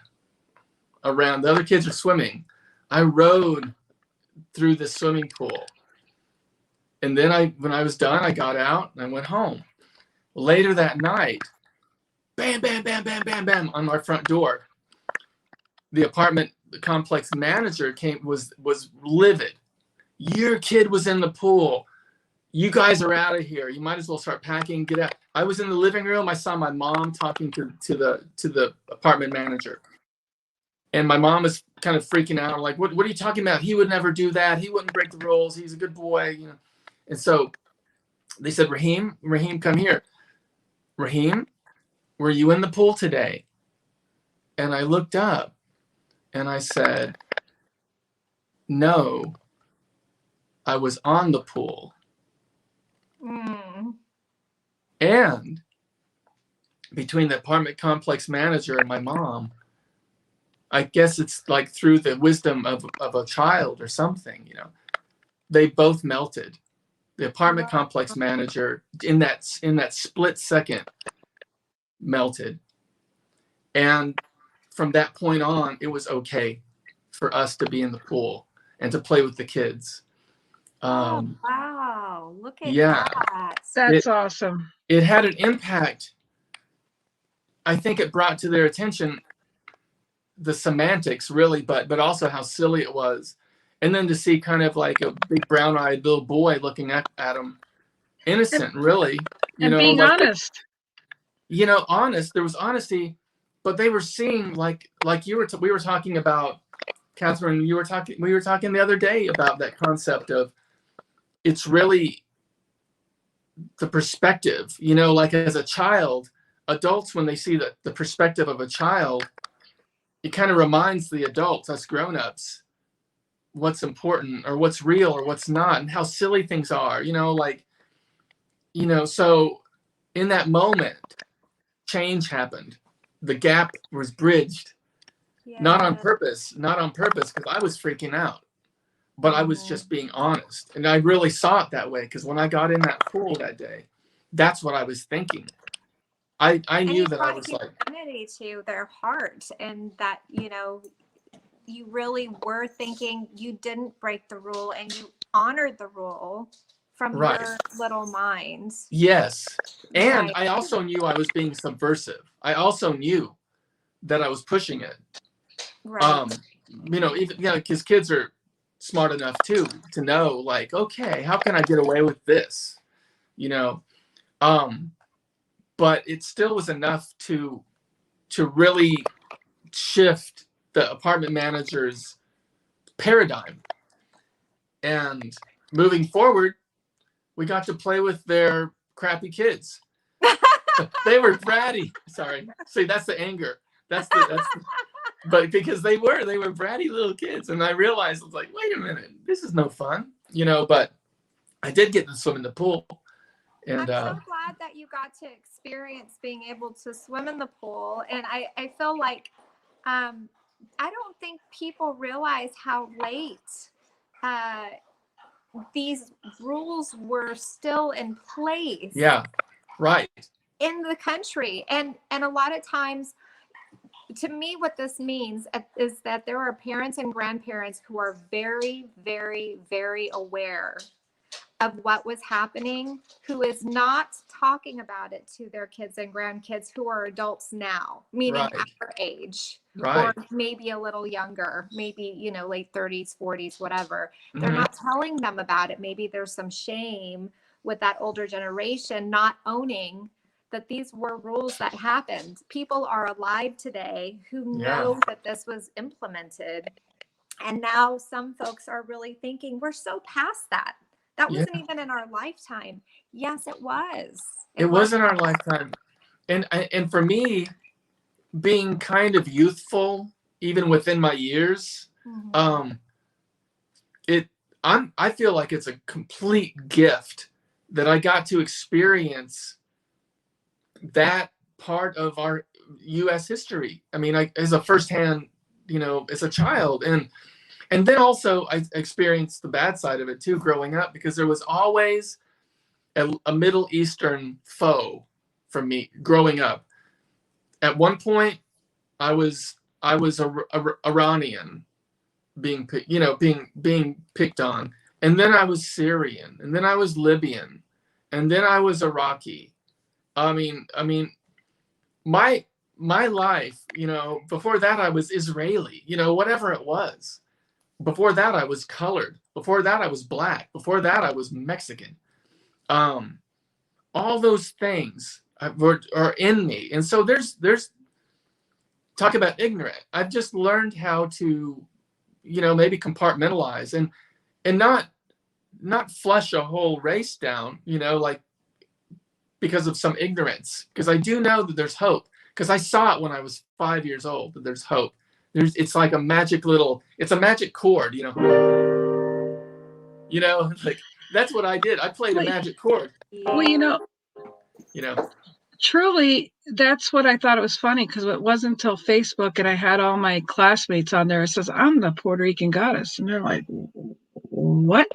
around. The other kids are swimming. I rowed through the swimming pool. And then when I was done, I got out and I went home. Later that night, bam, bam, bam, bam, bam, bam, on our front door. The apartment complex manager was livid. Your kid was in the pool. You guys are out of here. You might as well start packing, get out. I was in the living room. I saw my mom talking to the apartment manager. And my mom was kind of freaking out, like, what are you talking about? He would never do that. He wouldn't break the rules. He's a good boy, And so they said, Raheem, come here. Raheem, were you in the pool today? And I looked up and I said, no, I was on the pool. And between the apartment complex manager and my mom, I guess it's like through the wisdom of a child or something, they both melted. The apartment complex manager in that split second melted. And from that point on, it was okay for us to be in the pool and to play with the kids. Wow, look at that. That's awesome. It had an impact. I think it brought to their attention the semantics, really, but also how silly it was. And then to see kind of like a big brown-eyed little boy looking at him, innocent, really. And being honest. Honest. There was honesty, but they were seeing like we were talking about, Katharine. We were talking the other day about that concept of it's really the perspective. Like as a child, adults, when they see the perspective of a child, it kind of reminds the adults, us grown-ups, what's important or what's real or what's not, and how silly things are, so in that moment, change happened. The gap was bridged, not on purpose, because I was freaking out, but I was just being honest. And I really saw it that way, because when I got in that pool that day, that's what I was thinking. I knew that I was like humanity to their heart, and that you really were thinking you didn't break the rule and you honored the rule from your little minds. Yes. And I also knew I was being subversive. I also knew that I was pushing it. Right. Even because kids are smart enough too to know, like, okay, how can I get away with this? You know, but it still was enough to really shift the apartment manager's paradigm. And moving forward, we got to play with their crappy kids. They were bratty. Sorry. See, that's the anger. But because they were bratty little kids. And I realized, I was like, wait a minute, this is no fun, you know, but I did get to swim in the pool. And I'm so glad that you got to experience being able to swim in the pool. And I feel like, I don't think people realize how late these rules were still in place. Yeah, right. In the country. And a lot of times, to me, what this means is that there are parents and grandparents who are very, very, very aware of what was happening, who is not talking about it to their kids and grandkids who are adults now, meaning our age, or maybe a little younger, maybe, you know, late 30s, 40s, whatever. They're not telling them about it. Maybe there's some shame with that older generation not owning that these were rules that happened. People are alive today who know that this was implemented. And now some folks are really thinking, we're so past that. That wasn't even in our lifetime. Yes, it was. It was in our lifetime. And for me, being kind of youthful, even within my years, I feel like it's a complete gift that I got to experience that part of our U.S. history. I mean, as a firsthand, you know, as a child, and then also I experienced the bad side of it too, growing up, because there was always a Middle Eastern foe for me growing up. At one point, I was Iranian, being picked on, and then I was Syrian, and then I was Libyan, and then I was Iraqi. I mean, my life, you know, before that I was Israeli, you know, whatever it was. Before that I was colored. Before that I was black. Before that I was Mexican. All those things are in me, and so there's talk about ignorant. I've just learned how to, you know, maybe compartmentalize and not flush a whole race down, you know, like, because of some ignorance, because I do know that there's hope, because I saw it when I was 5 years old, that there's hope. It's like a magic chord, you know, like that's what I did. I played a magic chord. Well, you know, truly, that's what I thought. It was funny because it wasn't until Facebook and I had all my classmates on there. It says, I'm the Puerto Rican goddess. And they're like, what?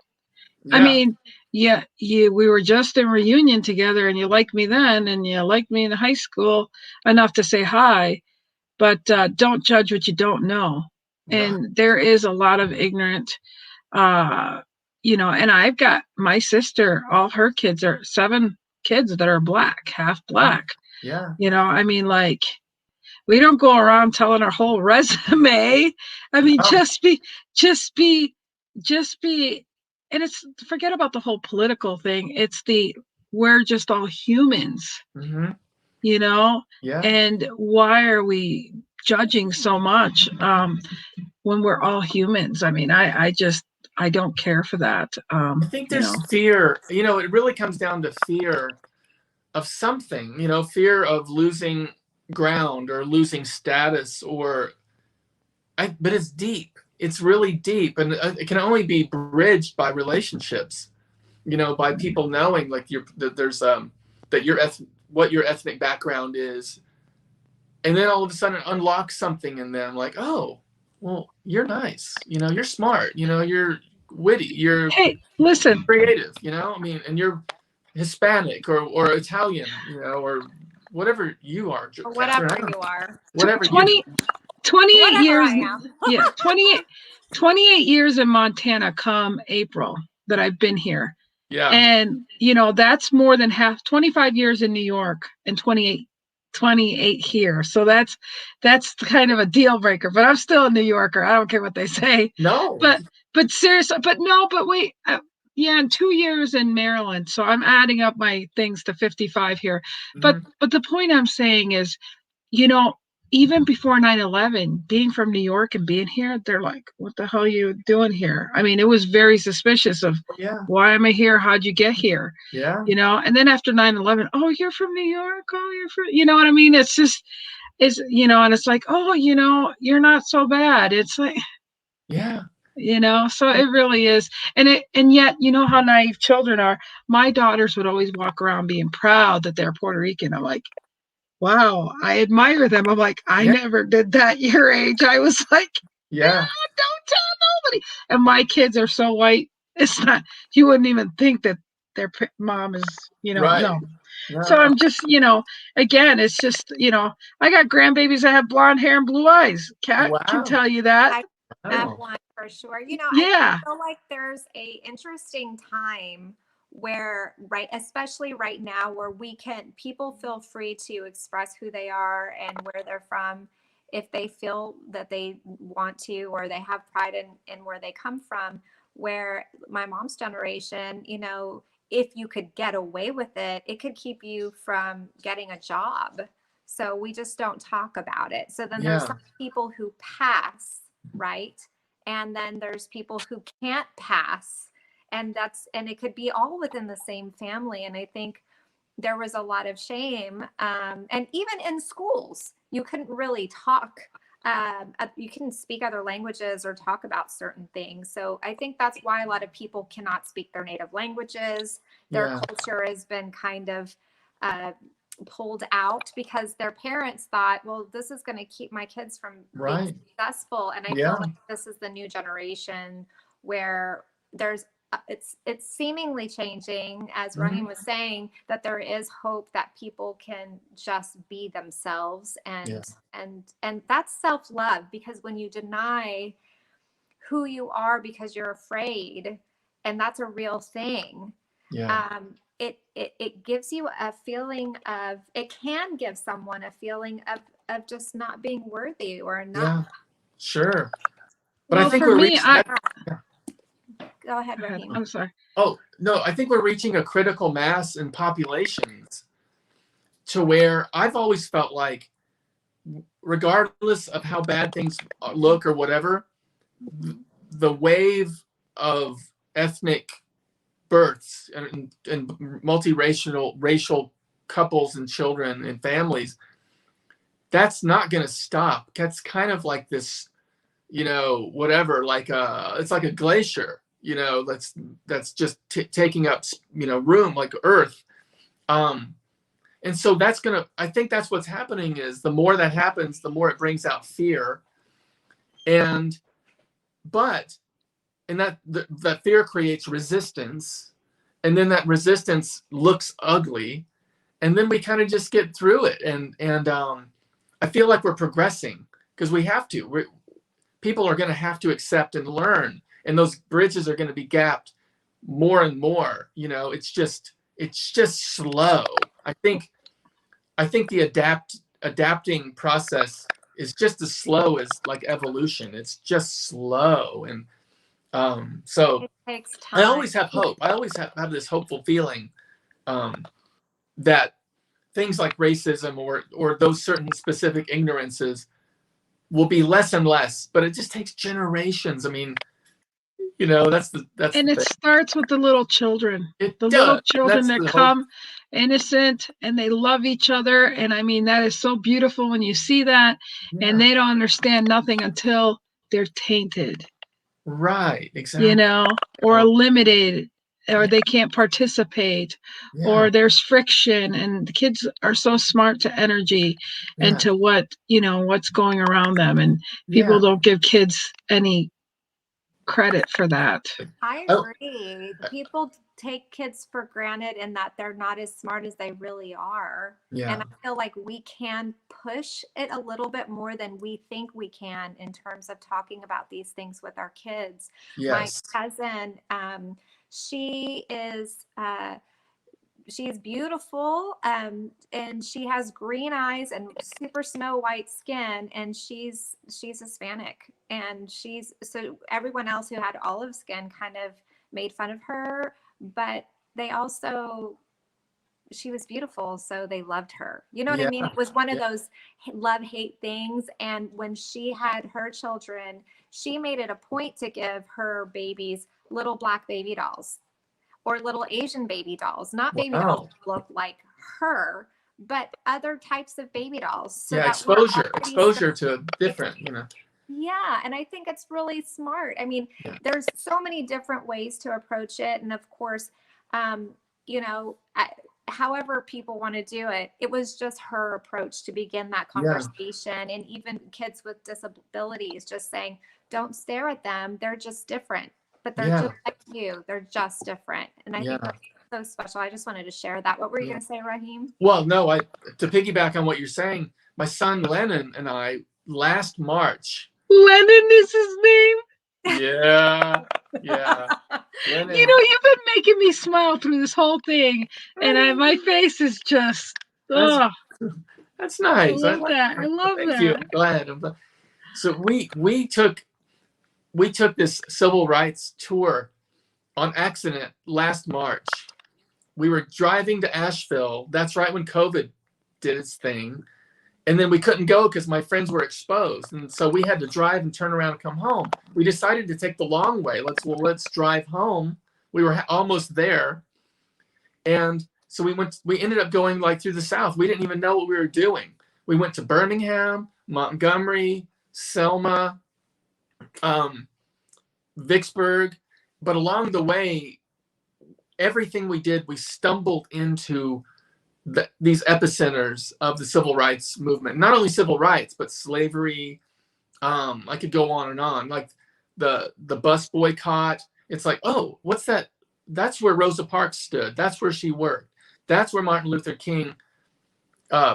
Yeah. I mean, we were just in reunion together and you liked me then and you liked me in high school enough to say hi, but don't judge what you don't know. And there is a lot of ignorant, you know, and I've got my sister, all her kids are 7 kids that are black, half black. Yeah. You know, I mean, like, we don't go around telling our whole resume. I mean, just be, and it's, forget about the whole political thing. It's we're just all humans, you know? Yeah. And why are we judging so much when we're all humans? I mean, I don't care for that. I think there's fear, you know, it really comes down to fear of something, you know, fear of losing ground or losing status, but it's deep. It's really deep, and it can only be bridged by relationships, you know, by people knowing like what your ethnic background is, and then all of a sudden it unlocks something in them, like, oh, well, you're nice, you know, you're smart, you know, you're witty, you're creative, you know, I mean, and you're Hispanic or Italian, you know, or whatever you are, or whatever you are, whatever 28 years. Yeah, 28 years in Montana come April that I've been here. Yeah. And, you know, that's more than half. 25 years in New York and 28 here. So that's kind of a deal breaker, but I'm still a New Yorker. I don't care what they say. No. But seriously, but no, but wait. Yeah, in 2 years in Maryland. So I'm adding up my things to 55 here. But Mhm. but the point I'm saying is, you know, even before 9/11, being from New York and being here, they're like, what the hell are you doing here? I mean, it was very suspicious of Yeah. why am I here? How'd you get here? Yeah. And then after 9/11, oh, you're from New York. Oh, you're from, you know what I mean? It's just, and it's like, oh, you're not so bad. It's like, Yeah. so it really is. And yet, you know how naive children are. My daughters would always walk around being proud that they're Puerto Rican. I'm like, wow, I admire them. I'm like, I Yeah. never did that your age. I was like, Yeah. don't tell nobody. And my kids are so white. It's not, you wouldn't even think that their mom is, Right. no. No, So no. I'm just, again, it's just, I got grandbabies that have blonde hair and blue eyes. Kat can Wow. tell you that. I have Wow. one for sure. I Yeah. feel like there's a interesting time where, right, especially right now, where people feel free to express who they are and where they're from if they feel that they want to, or they have pride in where they come from. Where my mom's generation, if you could get away with it, it could keep you from getting a job. So we just don't talk about it. So then there's Yeah. some people who pass, right? And then there's people who can't pass. And it could be all within the same family. And I think there was a lot of shame. And even in schools, you couldn't really talk. You couldn't speak other languages or talk about certain things. So I think that's why a lot of people cannot speak their native languages. Their Yeah. culture has been kind of pulled out because their parents thought, well, this is going to keep my kids from Right. being successful. And I Yeah. feel like this is the new generation where there's it's seemingly changing, as Raheem was saying, that there is hope that people can just be themselves, and that's self-love, because when you deny who you are because you're afraid, and that's a real thing, Yeah. it gives you a feeling of, it can give someone a feeling of just not being worthy or not. Yeah. Sure. But I Well, think for we're me, reaching. Go ahead, Raheem. I'm sorry. Oh, no, I think we're reaching a critical mass in populations to where I've always felt like, regardless of how bad things look or whatever, the wave of ethnic births and racial couples and children and families, that's not going to stop. That's kind of like this, whatever, like it's like a glacier, that's just taking up, room like Earth. And so I think that's what's happening, is the more that happens, the more it brings out fear. And that fear creates resistance, and then that resistance looks ugly, and then we kind of just get through it. And I feel like we're progressing because we have to. People are going to have to accept and learn, and those bridges are going to be gapped more and more. It's just slow. I think the adapting process is just as slow as like evolution. It's just slow. And so It takes I time. always have hope. I always have this hopeful feeling that things like racism or those certain specific ignorances will be less and less, but it just takes generations. I mean, that's the And it thing. starts with the little children. It The little does. children That's that the hope. come innocent and they love each other. And I mean, that is so beautiful when you see that. And Yeah. they don't understand nothing until they're tainted, Right. Exactly. or limited, or they can't participate, Yeah. or there's friction. And the kids are so smart to energy and to what's going around them. And people don't give kids any credit for that. I agree. People take kids for granted in that they're not as smart as they really are. Yeah. And I feel like we can push it a little bit more than we think we can in terms of talking about these things with our kids. Yes. My cousin, she is she's beautiful, and she has green eyes and super snow white skin, and she's Hispanic, and so everyone else who had olive skin kind of made fun of her, but they also, she was beautiful, so they loved her. You know what I mean? It was one of those love-hate things. And when she had her children, she made it a point to give her babies little black baby dolls or little Asian baby dolls, not baby dolls that look like her, but other types of baby dolls. So yeah, that exposure to different, you know. Yeah, and I think it's really smart. I mean, there's so many different ways to approach it, and of course, you know, however people want to do it, it was just her approach to begin that conversation. And even kids with disabilities, just saying, don't stare at them, they're just different, but they're just like you, they're just different. And I think that's so special. I just wanted to share that. What were you going to say, Raheem? Well, no, to piggyback on what you're saying, my son Lennon and I last March. Lennon is his name. Yeah. Lennon. You know, you've been making me smile through this whole thing, and my face is just. That's nice. I love that. I love that. Thank you. I'm glad. So we took this civil rights tour on accident last March. We were driving to Asheville. That's right when COVID did its thing. And then we couldn't go because my friends were exposed. And so we had to drive and turn around and come home. We decided to take the long way. Let's drive home. We were almost there. And so we ended up going like through the South. We didn't even know what we were doing. We went to Birmingham, Montgomery, Selma, Vicksburg. But along the way, everything we did, we stumbled into these epicenters of the civil rights movement. Not only civil rights, but slavery. I could go on and on. Like the bus boycott. It's like, oh, what's that? That's where Rosa Parks stood. That's where she worked. That's where Martin Luther King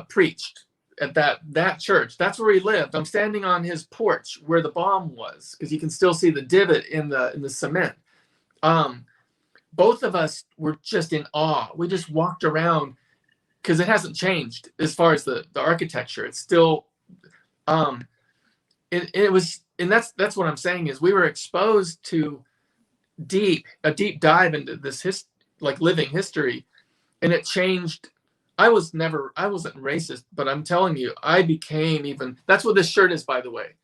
preached at that church. That's where he lived. I'm standing on his porch where the bomb was, because you can still see the divot in the cement. Both of us were just in awe. We just walked around, because it hasn't changed as far as the architecture. It's still, it was, and that's what I'm saying is we were exposed to a deep dive into this living history, and it changed. I wasn't racist, but I'm telling you, I became that's what this shirt is, by the way.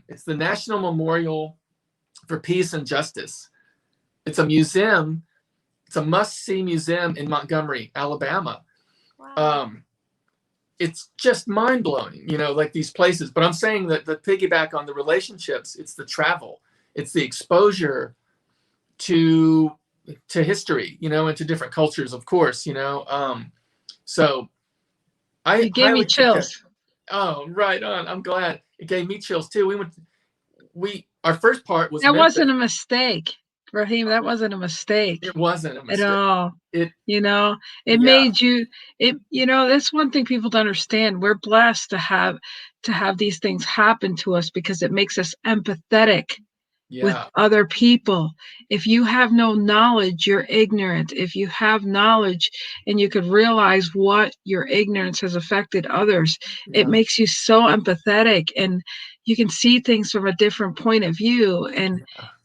It's the National Memorial for Peace and Justice. It's a museum. It's a must-see museum in Montgomery, Alabama. Wow. It's just mind-blowing, like these places. But I'm saying that the piggyback on the relationships, it's the travel, it's the exposure to history, and to different cultures, of course, so it gave me chills. Oh, right on. I'm glad it gave me chills too. Our first part was that Memphis. Wasn't a mistake, Raheem. That wasn't a mistake. It wasn't a mistake at all. It made you. That's one thing people don't understand. We're blessed to have these things happen to us, because it makes us empathetic with other people. If you have no knowledge, you're ignorant. If you have knowledge and you could realize what your ignorance has affected others, it makes you so empathetic, and you can see things from a different point of view. And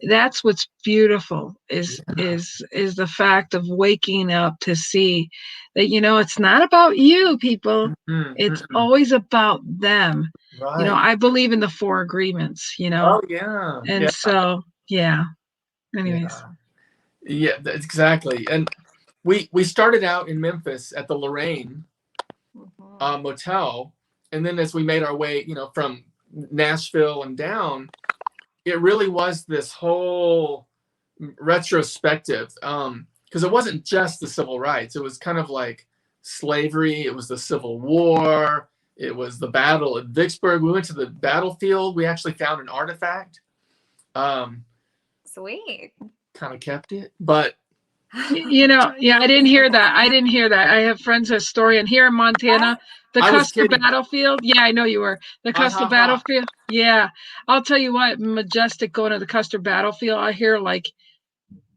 that's what's beautiful is the fact of waking up to see that, it's not about you, people. It's always about them. Right. I believe in the 4 agreements, Oh, yeah. And so, anyways. Yeah, exactly. And we started out in Memphis at the Lorraine Motel. And then as we made our way, from Nashville and down, it really was this whole retrospective. Because it wasn't just the civil rights. It was kind of like slavery. It was the Civil War. It was the battle at Vicksburg. We went to the battlefield. We actually found an artifact. Sweet. Kind of kept it, but I didn't hear that. I have friends at Story, and here in Montana, the Custer battlefield. Yeah, I know you were. The Custer battlefield. Yeah, I'll tell you what, majestic going to the Custer battlefield. I hear like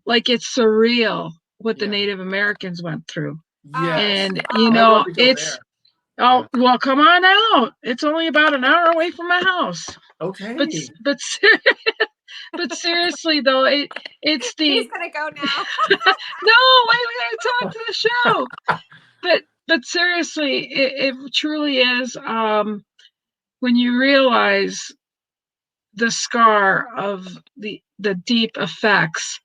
it's surreal what the Native Americans went through. Yes. And I'd love to go it's there. oh well, come on out. It's only about an hour away from my house. Okay. But but seriously though, it's the He's gonna go now. no, wait, we gotta talk to the show. But seriously, it truly is when you realize the scar of the deep effects,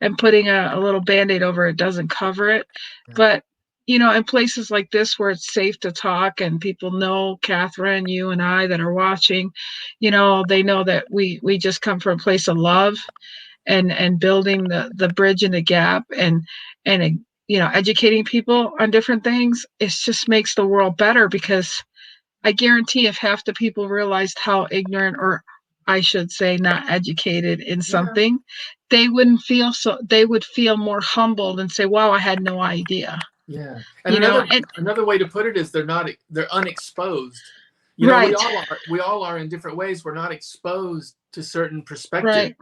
and putting a little band-aid over it doesn't cover it. Yeah. But in places like this where it's safe to talk and people know Katharine, you and I that are watching, they know that we just come from a place of love and building the bridge and the gap and educating people on different things. It just makes the world better, because I guarantee if half the people realized how ignorant, or I should say not educated in something, they would feel more humbled and say, wow, I had no idea. Yeah. And another way to put it is they're unexposed. Right. We all are in different ways. We're not exposed to certain perspectives.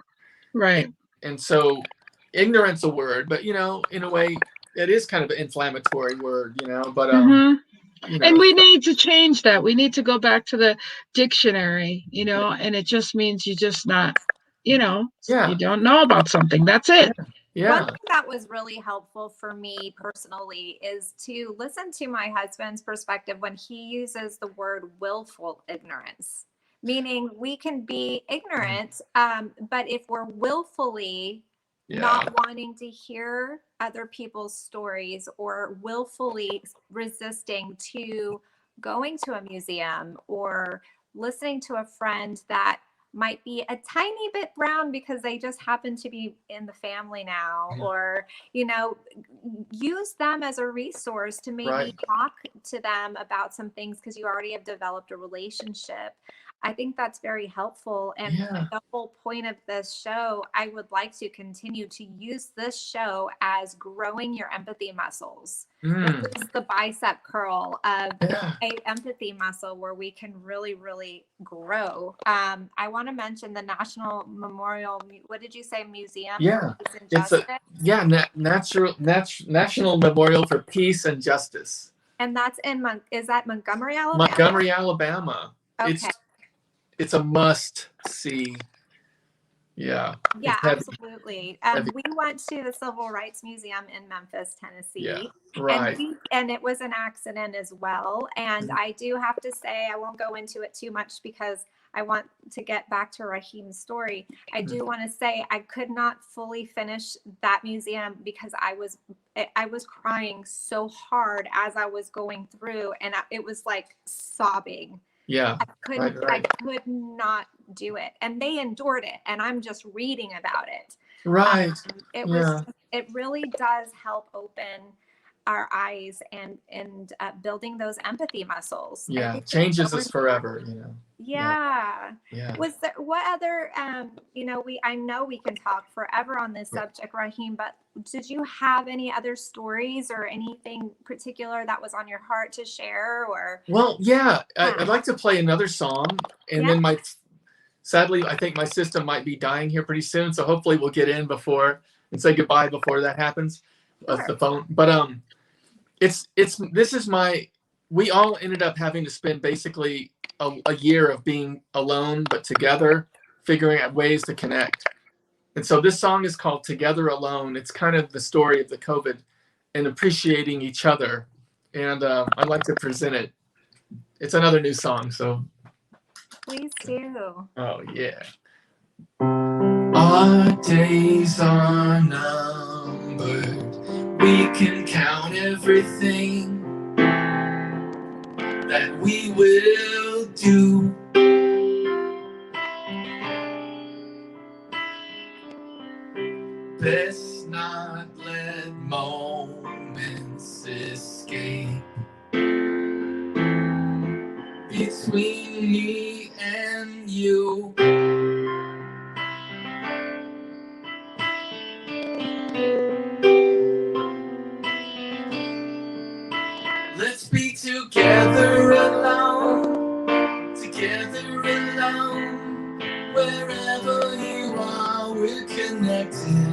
Right. And so ignorance a word, but in a way it is kind of an inflammatory word, but and we need to change that. We need to go back to the dictionary, and it just means you just not, you don't know about something. That's it. Yeah. One thing that was really helpful for me personally is to listen to my husband's perspective when he uses the word willful ignorance, meaning we can be ignorant, but if we're willfully not wanting to hear other people's stories, or willfully resisting to going to a museum or listening to a friend that might be a tiny bit brown because they just happen to be in the family now, or use them as a resource to maybe talk to them about some things because you already have developed a relationship. I think that's very helpful. And the whole point of this show, I would like to continue to use this show as growing your empathy muscles. This is the bicep curl of a empathy muscle where we can really, really grow. I want to mention the National Memorial, what did you say, Museum? Yeah. It's National Memorial for Peace and Justice. And that's is that Montgomery, Alabama? Montgomery, Alabama. Okay. It's a must see. Yeah. Yeah, absolutely. We went to the Civil Rights Museum in Memphis, Tennessee. Yeah, right. And it was an accident as well. And I do have to say, I won't go into it too much because I want to get back to Raheem's story. I do want to say I could not fully finish that museum because I was crying so hard as I was going through, and it was like sobbing. Yeah, I could not do it, and they endured it, and I'm just reading about it. Right. It really does help open our eyes and building those empathy muscles. Yeah, changes us forever. Yeah. Was there what other I know we can talk forever on this subject, Raheem, but did you have any other stories or anything particular that was on your heart to share? Or I'd like to play another song, and then sadly I think my system might be dying here pretty soon, so hopefully we'll get in before and say goodbye before that happens. The phone, but we all ended up having to spend basically a year of being alone but together, figuring out ways to connect. And so this song is called Together Alone. It's kind of the story of the COVID and appreciating each other, and I'd like to present it. It's another new song, so please do. Oh yeah. Our days are numbered. We can count everything that we will do. Let's not let moments escape between me and you. Let's be together alone, wherever you are, we're connected.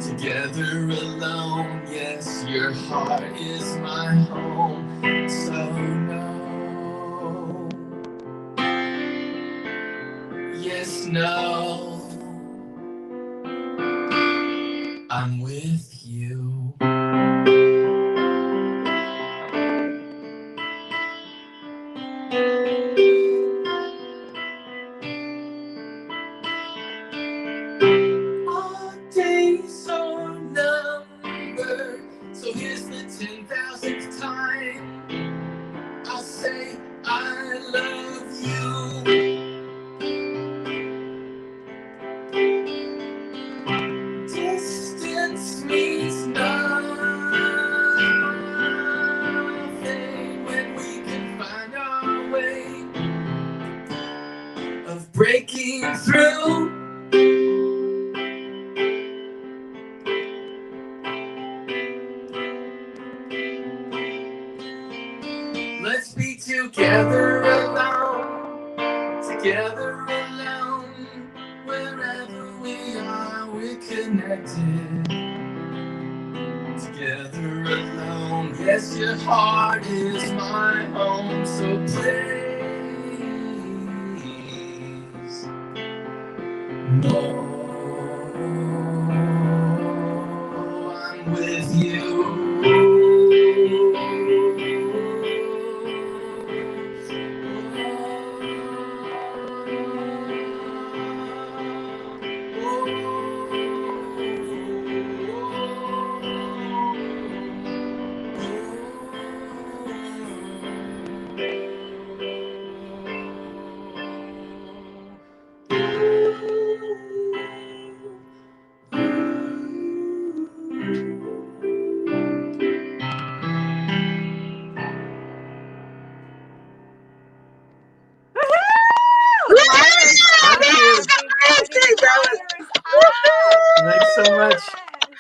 Together alone. Yes, your heart is my home. So no. Yes, no. I'm with you. Our days are numbered, so here's the 10,000th time I'll say I love you. Distance means nothing when we can find our way of breaking through. Let's be together alone, together alone. Wherever we are, we're connected. Together alone. Yes, your heart is my home. So please, no, I'm with you. Thanks so much.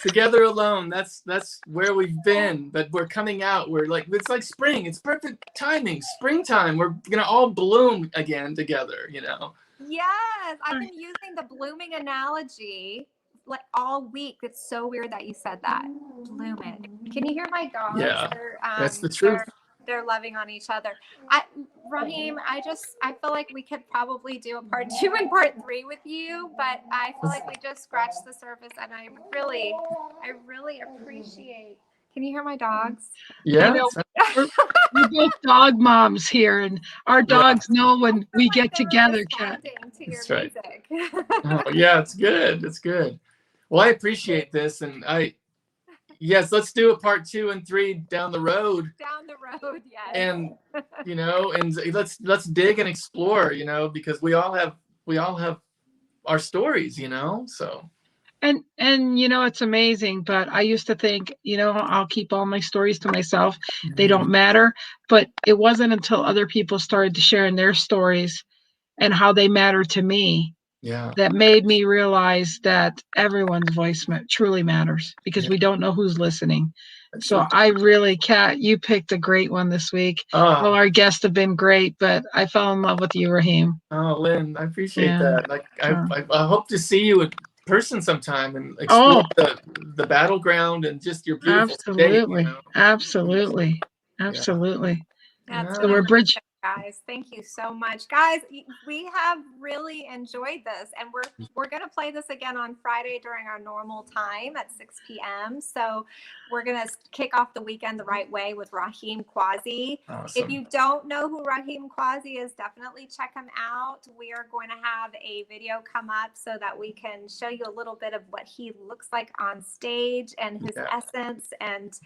Together alone. That's where we've been, but we're coming out. We're like, it's like spring. It's perfect timing. Springtime. We're gonna all bloom again together, you know. Yes, I've been using the blooming analogy like all week. It's so weird that you said that. Blooming. Can you hear my dogs? Yeah, that's the truth. They're loving on each other. Raheem, I feel like we could probably do a part 2 and part 3 with you, but I feel like we just scratched the surface, and I really appreciate. Can you hear my dogs? Yeah. You know, we're both dog moms here, and our dogs know when we get together, Kat. That's right. Oh, yeah, it's good. It's good. Well, I appreciate this, and yes, let's do a part 2 and 3 down the road. Down the road, yes. And you know, and let's dig and explore, you know, because we all have our stories, you know. So. And you know, it's amazing, but I used to think, you know, I'll keep all my stories to myself. They don't matter. But it wasn't until other people started to share their stories and how they matter to me that made me realize that everyone's voice truly matters, because we don't know who's listening. So I really, Kat, you picked a great one this week. All our guests have been great, but I fell in love with you, Raheem. Oh, Lynn, I appreciate that. Like, I hope to see you in person sometime and explore the battleground and just your beautiful state. You know? Absolutely. That's so we're bridge. Guys, thank you so much, guys. We have really enjoyed this, and we're gonna play this again on Friday during our normal time at 6 p.m. So we're gonna kick off the weekend the right way with Raheem Quasi. Awesome. If you don't know who Raheem Quasi is, definitely check him out. We are going to have a video come up so that we can show you a little bit of what he looks like on stage and his essence, and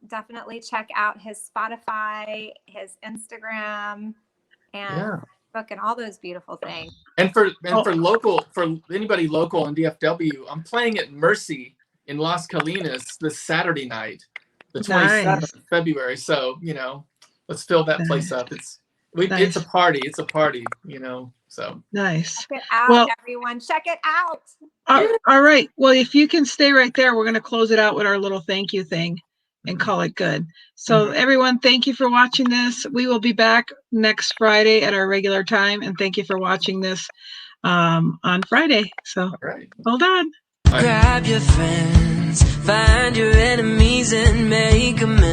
definitely check out his Spotify, his Instagram, and Facebook, and all those beautiful things. And for anybody local in DFW, I'm playing at Mercy in Las Colinas this Saturday night, the 27th of February. So, you know, let's fill that place up. It's a party. It's a party, you know. So nice. Check it out, everyone. Check it out. All right. Well, if you can stay right there, we're going to close it out with our little thank you thing and call it good. So everyone, thank you for watching this. We will be back next Friday at our regular time. And thank you for watching this on Friday. So hold on. Grab your friends, Find your enemies and make amends.